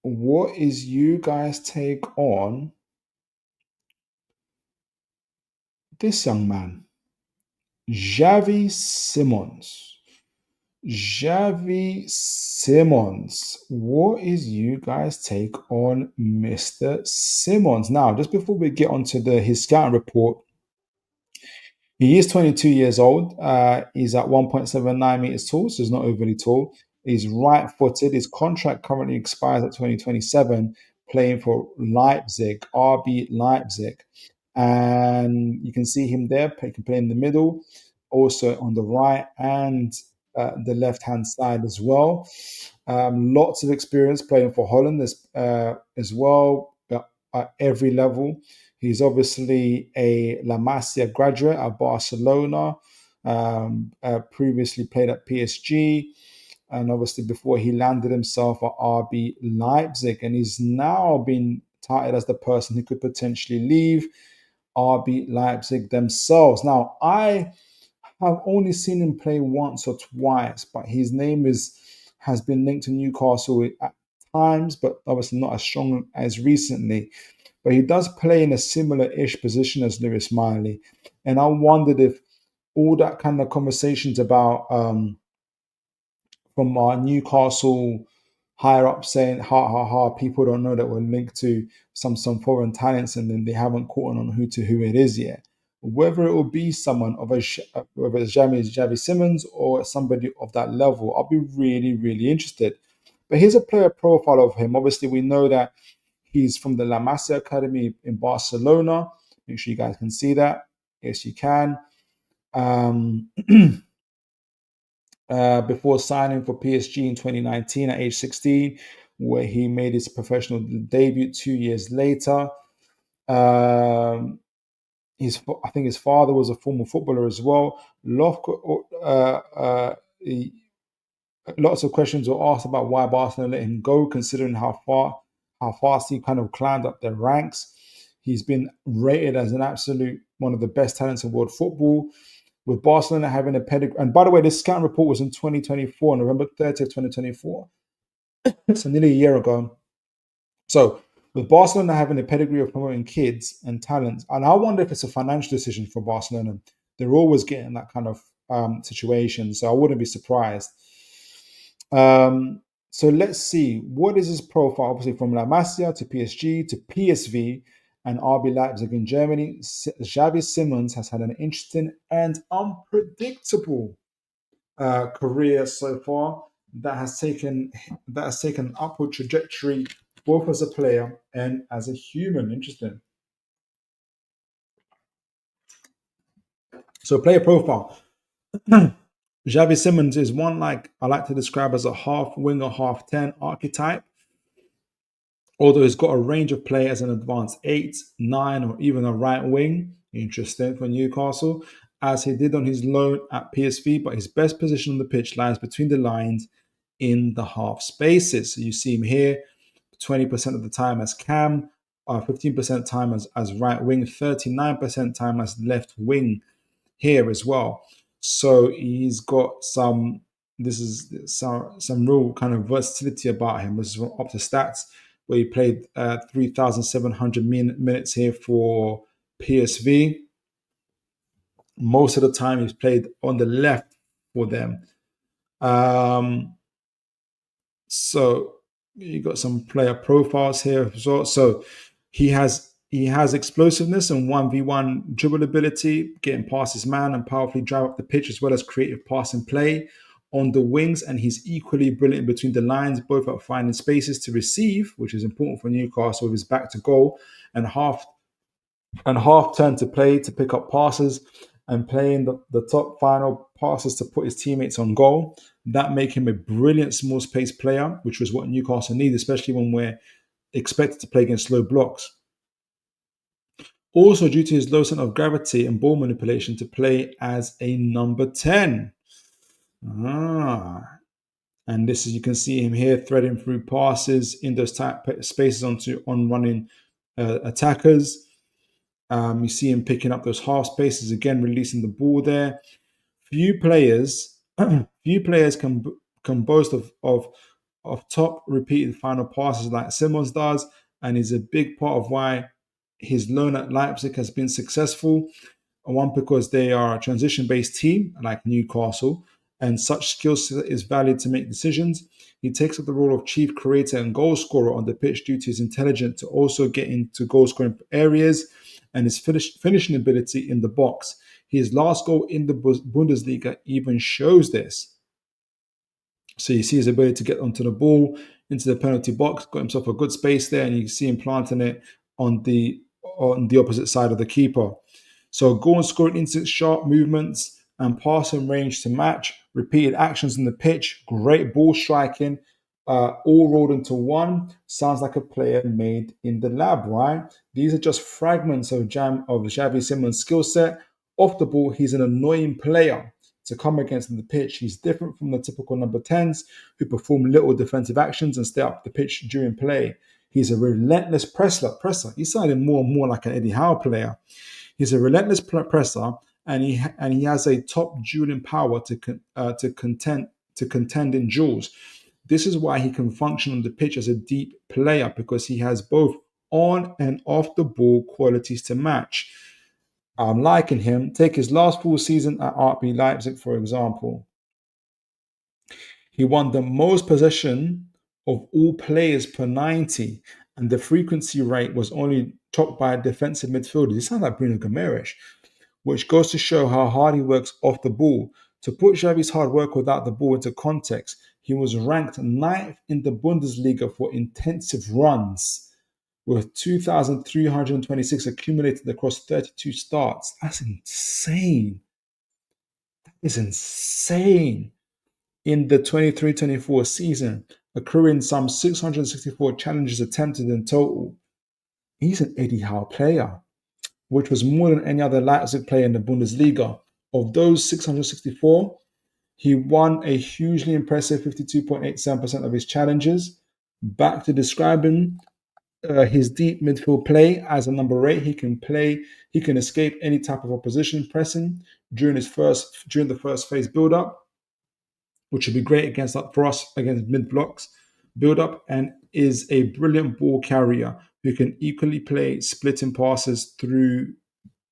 What is you guys' take on this young man, Xavi Simons? Xavi Simons. What is you guys' take on Mr. Simons? Now, just before we get onto his scouting report, he is 22 years old. He's at 1.79 meters tall, so he's not overly tall. He's right footed. His contract currently expires at 2027, playing for Leipzig, RB Leipzig. And you can see him there. He can play in the middle, also on the right and the left hand side as well. Lots of experience playing for Holland as well at every level. He's obviously a La Masia graduate at Barcelona, previously played at PSG, and obviously before he landed himself at RB Leipzig. And he's now been touted as the person who could potentially leave RB Leipzig themselves. Now, I have only seen him play once or twice, but his name has been linked to Newcastle at times, but obviously not as strong as recently. But he does play in a similar-ish position as Lewis Miley. And I wondered if all that kind of conversations about from our Newcastle higher up saying, people don't know that we're linked to some foreign talents and then they haven't caught on who it is yet. Whether it will be someone of whether it's Xavi Simons or somebody of that level, I'll be really, really interested. But here's a player profile of him. Obviously, we know that he's from the La Masia Academy in Barcelona. Make sure you guys can see that. Yes, you can. Before signing for PSG in 2019 at age 16, where he made his professional debut 2 years later. I think his father was a former footballer as well. Lots of questions were asked about why Barcelona let him go, considering how fast he kind of climbed up their ranks. He's been rated as an absolute one of the best talents in world football, with Barcelona having a pedigree. And by the way, this scouting report was in 2024, November 30th, 2024. So nearly a year ago. So with Barcelona having a pedigree of promoting kids and talents, and I wonder if it's a financial decision for Barcelona. They're always getting that kind of situation, so I wouldn't be surprised. So let's see, what is his profile? Obviously from La Masia to PSG to PSV and RB Leipzig in Germany. Xavi Simons has had an interesting and unpredictable career so far that has taken an upward trajectory both as a player and as a human. Interesting. So player profile. Xavi Simons is one like I like to describe as a half winger, half 10 archetype. Although he's got a range of play as an advanced 8, 9, or even a right wing. Interesting for Newcastle, as he did on his loan at PSV, but his best position on the pitch lies between the lines in the half spaces. So you see him here, 20% of the time as cam, 15% time as right wing, 39% time as left wing here as well. So he's got some real kind of versatility about him. This is from Opta Stats, where he played 3,700 minutes here for PSV. Most of the time he's played on the left for them. So you got some player profiles here as well. So he has explosiveness and 1v1 dribble ability, getting past his man and powerfully drive up the pitch, as well as creative passing play. on the wings, and he's equally brilliant between the lines, both at finding spaces to receive, which is important for Newcastle with his back to goal, and half turn to play to pick up passes and playing the top final passes to put his teammates on goal. That make him a brilliant small space player, which was what Newcastle need, especially when we're expected to play against slow blocks. Also, due to his low center of gravity and ball manipulation, to play as a number 10. And this is, you can see him here threading through passes in those tight spaces on running attackers. You see him picking up those half spaces, again releasing the ball there. Few players can boast of top repeated final passes like Simons does, and is a big part of why his loan at Leipzig has been successful. One, because they are a transition-based team like Newcastle, and such skill set is valued to make decisions. He takes up the role of chief creator and goal scorer on the pitch due to his intelligence to also get into goal-scoring areas and his finishing ability in the box. His last goal in the Bundesliga even shows this. So you see his ability to get onto the ball, into the penalty box, got himself a good space there, and you can see him planting it on the opposite side of the keeper. So goal and scoring instincts, sharp movements, and passing range to match, repeated actions in the pitch, great ball striking, all rolled into one. Sounds like a player made in the lab, right? These are just fragments of Xavi Simons' skill set. Off the ball, he's an annoying player to come against on the pitch. He's different from the typical number 10s who perform little defensive actions and stay up the pitch during play. He's a relentless presser. He's sounding more and more like an Eddie Howe player. He's a relentless presser, and he has a top dueling power to contend in duels. This is why he can function on the pitch as a deep player, because he has both on and off the ball qualities to match. I'm liking him. Take his last full season at RB Leipzig, for example. He won the most possession of all players per 90, and the frequency rate was only topped by a defensive midfielder. He sounds like Bruno Gomes, which goes to show how hard he works off the ball. To put Xavi's hard work without the ball into context, he was ranked 9th in the Bundesliga for intensive runs, with 2,326 accumulated across 32 starts. That's insane. That is insane. In the 23-24 season, accruing some 664 challenges attempted in total. He's an Eddie Howe player, which was more than any other Leipzig player in the Bundesliga. Of those 664, he won a hugely impressive 52.87% of his challenges. Back to describing his deep midfield play as a number 8, he can escape any type of opposition pressing during the first phase build-up, which would be great against mid blocks build-up, and is a brilliant ball carrier who can equally play splitting passes through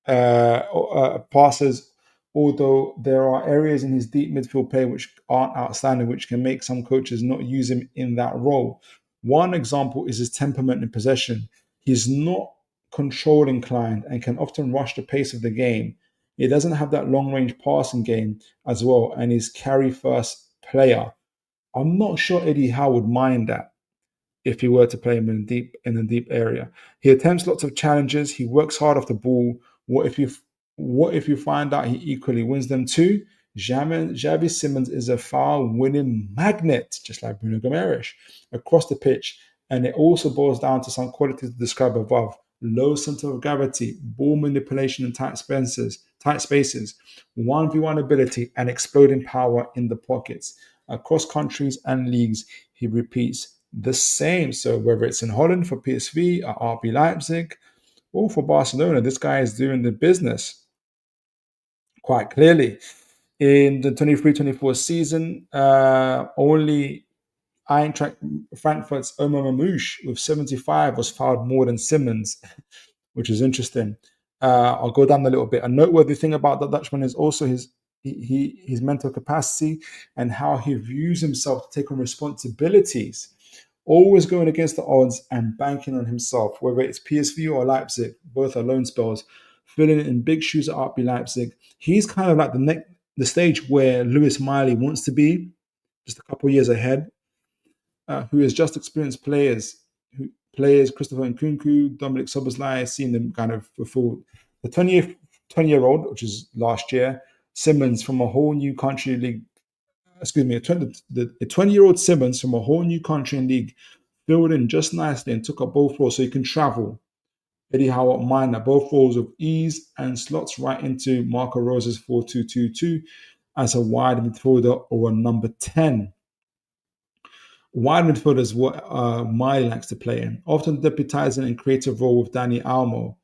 passes, although there are areas in his deep midfield play which aren't outstanding, which can make some coaches not use him in that role. One example is his temperament in possession. He's not control inclined and can often rush the pace of the game. He doesn't have that long-range passing game as well, and he's carry-first player. I'm not sure Eddie Howe would mind that if he were to play him in the deep area. He attempts lots of challenges. He works hard off the ball. What if you find out he equally wins them too? Xavi Simons is a foul-winning magnet, just like Bruno Gomes, across the pitch. And it also boils down to some qualities described above: low center of gravity, ball manipulation in tight spaces, 1v1 ability, and exploding power in the pockets. Across countries and leagues, he repeats the same. So whether it's in Holland for PSV, at RB Leipzig, or for Barcelona, this guy is doing the business quite clearly. In the 23-24 season, only Eintracht Frankfurt's Omar Mamouche with 75 was fouled more than Simons, which is interesting. I'll go down a little bit. A noteworthy thing about the Dutchman is also his mental capacity and how he views himself to take on responsibilities, always going against the odds and banking on himself, whether it's PSV or Leipzig. Both are loan spells, filling in big shoes at RB Leipzig. He's kind of like the the stage where Lewis Miley wants to be, just a couple of years ahead, who has just experienced players Christopher Nkunku, Dominic Soboslai, seen them kind of before the 20-year-old, which is last year, Simmons from a whole new country league. Excuse me, a 20-year-old Simmons from a whole new country and league filled in just nicely and took up both roles so he can travel. Eddie Howe Minor, both roles with ease and slots right into Marco Rosa's 4-2-2-2 as a wide midfielder or a number 10. Wide midfielder is what Miley likes to play in, often deputizing in creative role with Danny Almo.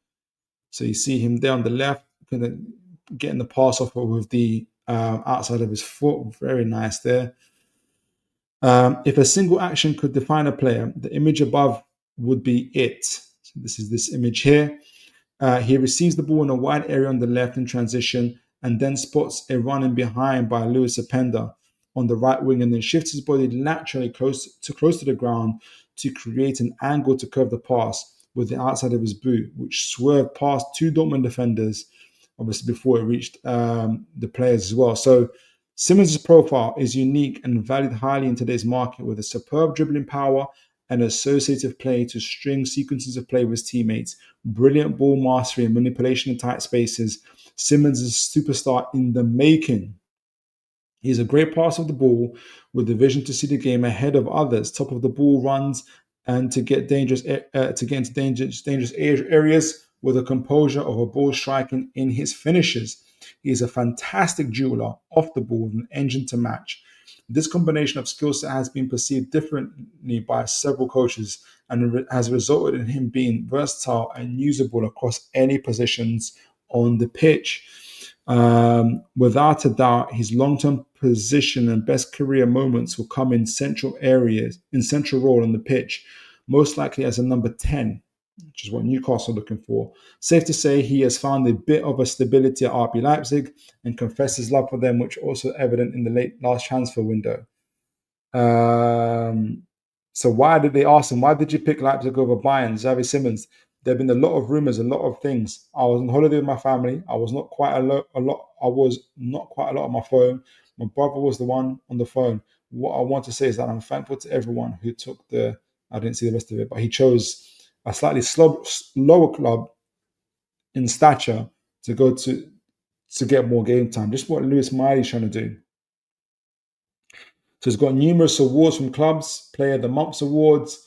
So you see him there on the left, kind of getting the pass off with the outside of his foot. Very nice there. If a single action could define a player, the image above would be it. So this is this image here. He receives the ball in a wide area on the left in transition and then spots a running behind by Lewis Openda on the right wing and then shifts his body laterally close to the ground to create an angle to curve the pass with the outside of his boot, which swerved past two Dortmund defenders, obviously before it reached the players as well. So Simmons' profile is unique and valued highly in today's market with a superb dribbling power and associative play to string sequences of play with his teammates, brilliant ball mastery and manipulation in tight spaces. Simmons is a superstar in the making. He's a great passer of the ball with the vision to see the game ahead of others, top of the ball runs, and to get into dangerous areas with a composure of a ball striking in his finishes. He is a fantastic jeweler off the ball with an engine to match. This combination of skill set has been perceived differently by several coaches and has resulted in him being versatile and usable across any positions on the pitch. Without a doubt, his long-term position and best career moments will come in central role on the pitch, most likely as a number 10, which is what Newcastle are looking for. Safe to say he has found a bit of a stability at RB Leipzig and confesses love for them, which also evident in the last transfer window. So why did they ask him, why did you pick Leipzig over Bayern, Xavi Simons? There have been a lot of rumors, a lot of things. I was on holiday with my family. I was not quite a lot on my phone. My brother was the one on the phone. What I want to say is that I'm thankful to everyone who took I didn't see the rest of it, but he chose a slightly lower club in stature to go to get more game time. Just what Lewis Miley's trying to do. So he's got numerous awards from clubs, Player of the Month awards,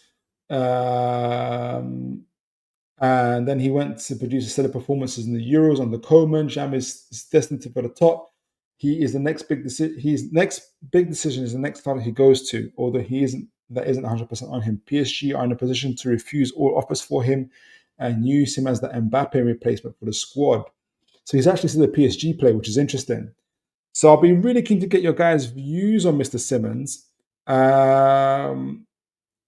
and then he went to produce stellar performances in the Euros on the Coman. Jam is destined to for the top. He is the next big decision. His next big decision is the next club he goes to, although that isn't 100% on him. PSG are in a position to refuse all offers for him and use him as the Mbappe replacement for the squad. So he's actually still a PSG player, which is interesting. So I'll be really keen to get your guys' views on Mr. Simmons.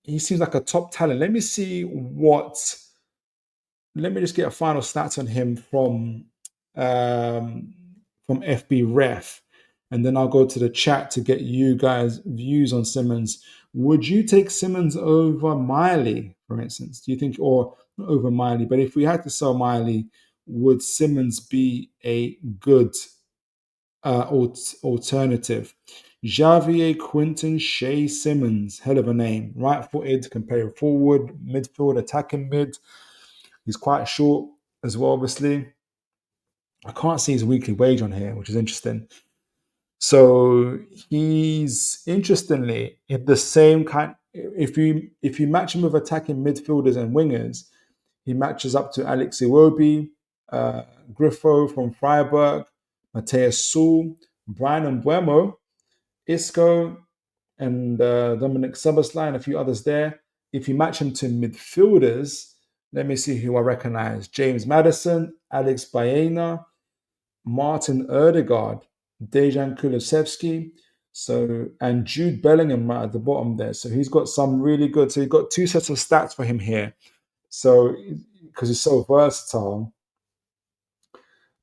He seems like a top talent. Let me just get a final stats on him from FB Ref, and then I'll go to the chat to get you guys' views on Simmons. Would you take Simmons over Miley, for instance? Do you think, or not over Miley, but if we had to sell Miley, would Simmons be a good alternative? Xavier Quinton Shea Simmons, hell of a name. Right-footed, can play forward, midfield, attacking mid. He's quite short as well, obviously. I can't see his weekly wage on here, which is interesting. So he's interestingly in the same kind. If you match him with attacking midfielders and wingers, he matches up to Alex Iwobi, Griffo from Freiburg, Mateus Sul, Brian Mbuemo, Isco, and Dominic Soboslai, and a few others there. If you match him to midfielders, let me see who I recognize. James Maddison, Alex Baena, Martin Erdegaard, Dejan Kulusevski, and Jude Bellingham right at the bottom there. So he's got some really good. So he's got two sets of stats for him here. So because he's so versatile.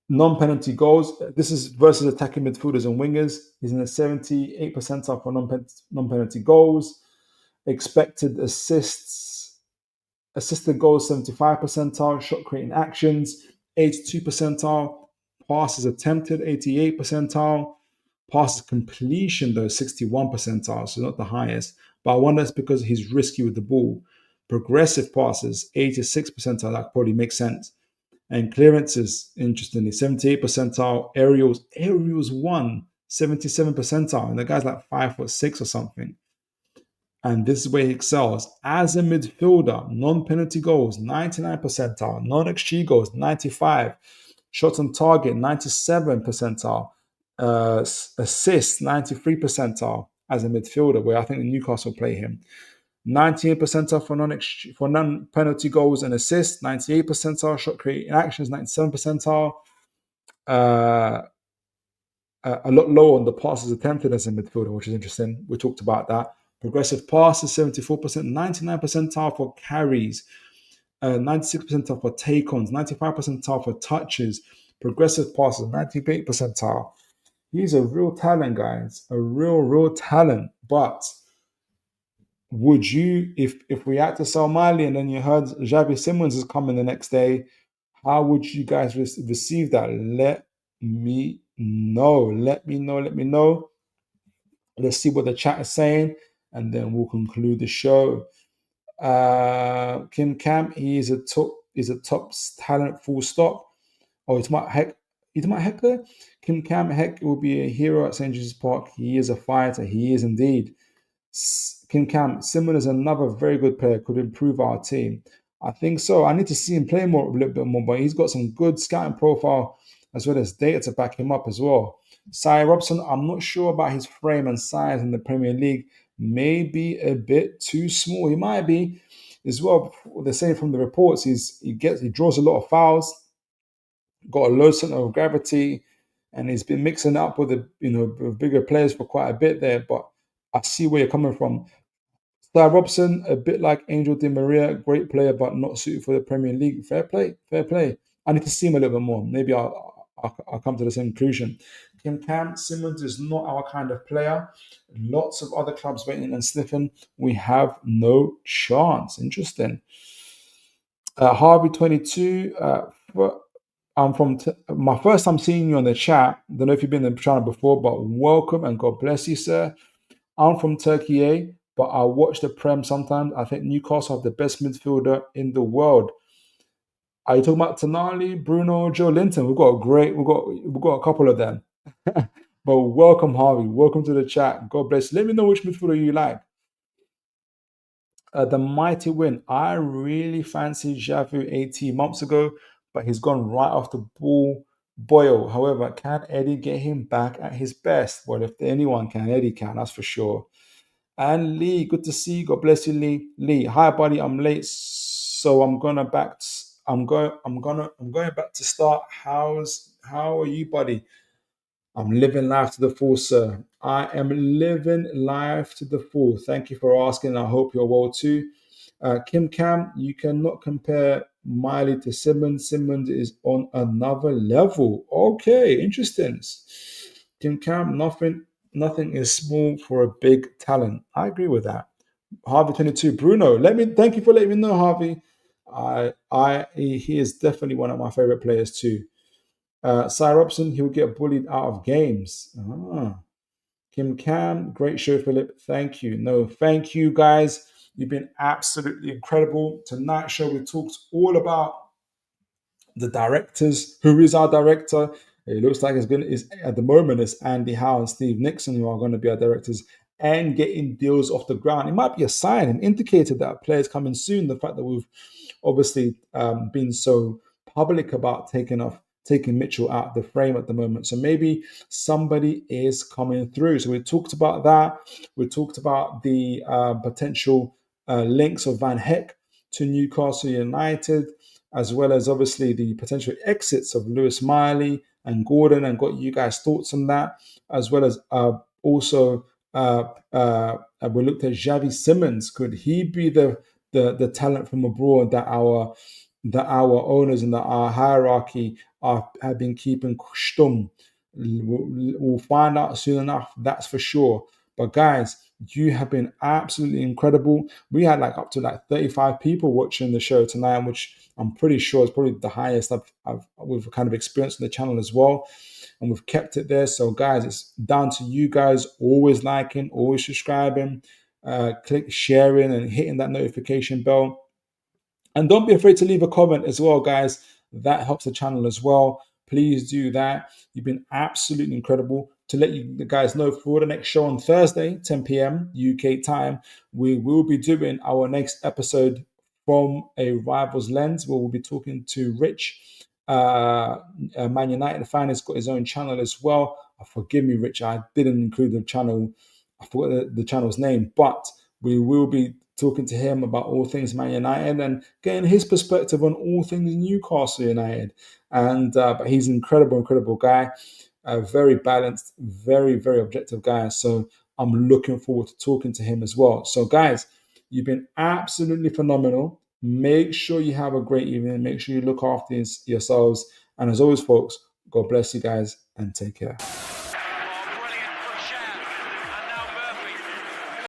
Non-penalty goals. This is versus attacking midfielders and wingers. He's in the 78th percentile for non-penalty goals. Expected assisted goals, 75 percentile. Shot creating actions, 82 percentile. Passes attempted, 88 percentile. Passes completion, though, 61 percentile, so not the highest. But I wonder it's because he's risky with the ball. Progressive passes, 86 percentile, that probably makes sense. And clearances, interestingly, 78 percentile. Aerials 77 percentile. And the guy's like 5'6" or something. And this is where he excels. As a midfielder, non-penalty goals, 99 percentile. Non-XG goals, 95. Shots on target, 97 percentile. Assists, 93 percentile as a midfielder, where I think Newcastle play him. 98 percentile for non-penalty goals and assists, 98 percentile shot creating actions, 97 percentile. A lot lower on the passes attempted as a midfielder, which is interesting. We talked about that. Progressive passes, 74%, 99 percentile for carries, 96 percentile for take-ons, 95 percentile for touches. Progressive passes, 98 percentile. He's a real talent, guys. A real talent. But would you, if we had to sell Miley and then you heard Xavi Simons is coming the next day, how would you guys receive that? Let me know. Let me know. Let's see what the chat is saying, and then we'll conclude the show. Kim Cam, he is a top talent, full stop. Oh, it's my Hecke. Is my Hecke there? Kim Cam, Hecke will be a hero at St. James's Park. He is a fighter. He is indeed. Kim Cam, Simon is another very good player, could improve our team. I think so. I need to see him play a little bit more, but he's got some good scouting profile as well as data to back him up as well. Cy Robson, I'm not sure about his frame and size in the Premier League. Maybe a bit too small. He might be as well. They're saying from the reports, he draws a lot of fouls, got a low center of gravity, and he's been mixing up with with bigger players for quite a bit there. But I see where you're coming from. Cy Robson, a bit like Angel Di Maria, great player, but not suited for the Premier League. Fair play. I need to see him a little bit more. Maybe I'll come to the same conclusion. Kim Cam, Simons is not our kind of player. Lots of other clubs waiting and sniffing. We have no chance. Interesting. Harvey 22. I'm from my first time seeing you on the chat. Don't know if you've been in the channel before, but welcome and God bless you, sir. I'm from Turkey, but I watch the Prem sometimes. I think Newcastle have the best midfielder in the world. Are you talking about Tonali, Bruno, Joe Linton? We've got a couple of them. But welcome, Harvey. Welcome to the chat. God bless you. Let me know which midfielder you like. The mighty win. I really fancied Xavi 18 months ago, but he's gone right off the ball. Boyle. However, can Eddie get him back at his best? Well, if anyone can, Eddie can. That's for sure. And Lee, good to see you. God bless you, Lee. Lee, hi, buddy. I'm late, so I'm going back to start. How are you, buddy? I'm living life to the full, sir. I am living life to the full. Thank you for asking. I hope you're well too. Kim Cam, you cannot compare Miley to Simons. Simons is on another level. Okay, interesting. Kim Cam, nothing is small for a big talent. I agree with that. Harvey 22, Bruno. Thank you for letting me know, Harvey. He is definitely one of my favorite players too. Cy Robson, he'll get bullied out of games. Kim Cam, great show, Philip. Thank you. No, thank you, guys. You've been absolutely incredible. Tonight's show, we talked all about the directors. Who is our director? It looks like at the moment it's Andy Howe and Steve Nixon who are going to be our directors and getting deals off the ground. It might be a sign, an indicator that a player's coming soon. The fact that we've obviously been so public about taking Mitchell out of the frame at the moment. So maybe somebody is coming through. So we talked about that. We talked about the potential links of Van Hecke to Newcastle United, as well as obviously the potential exits of Lewis Miley and Gordon, and got you guys' thoughts on that, as well as also we looked at Xavi Simons. Could he be the talent from abroad that our owners and our hierarchy have been keeping stum? We'll find out soon enough, that's for sure. But guys, You have been absolutely incredible. We had like up to like 35 people watching the show tonight, which I'm pretty sure is probably the highest we've kind of experienced on the channel as well. And we've kept it there. So guys, it's down to you guys, always liking, always subscribing, click sharing and hitting that notification bell. And don't be afraid to leave a comment as well, guys. That helps the channel as well. Please do that. You've been absolutely incredible. To let you guys know, for the next show on Thursday, 10 p.m. UK time, we will be doing our next episode from a rival's lens, where we'll be talking to Rich, a Man United fan. He's got his own channel as well. Forgive me, Rich, I didn't include the channel. I forgot the channel's name, but we will be talking to him about all things Man United and getting his perspective on all things Newcastle United. And but he's an incredible guy, very balanced, very objective guy. So I'm looking forward to talking to him as well. So guys, you've been absolutely phenomenal. Make sure you have a great evening. Make sure you look after yourselves. And as always, folks, God bless you guys and take care.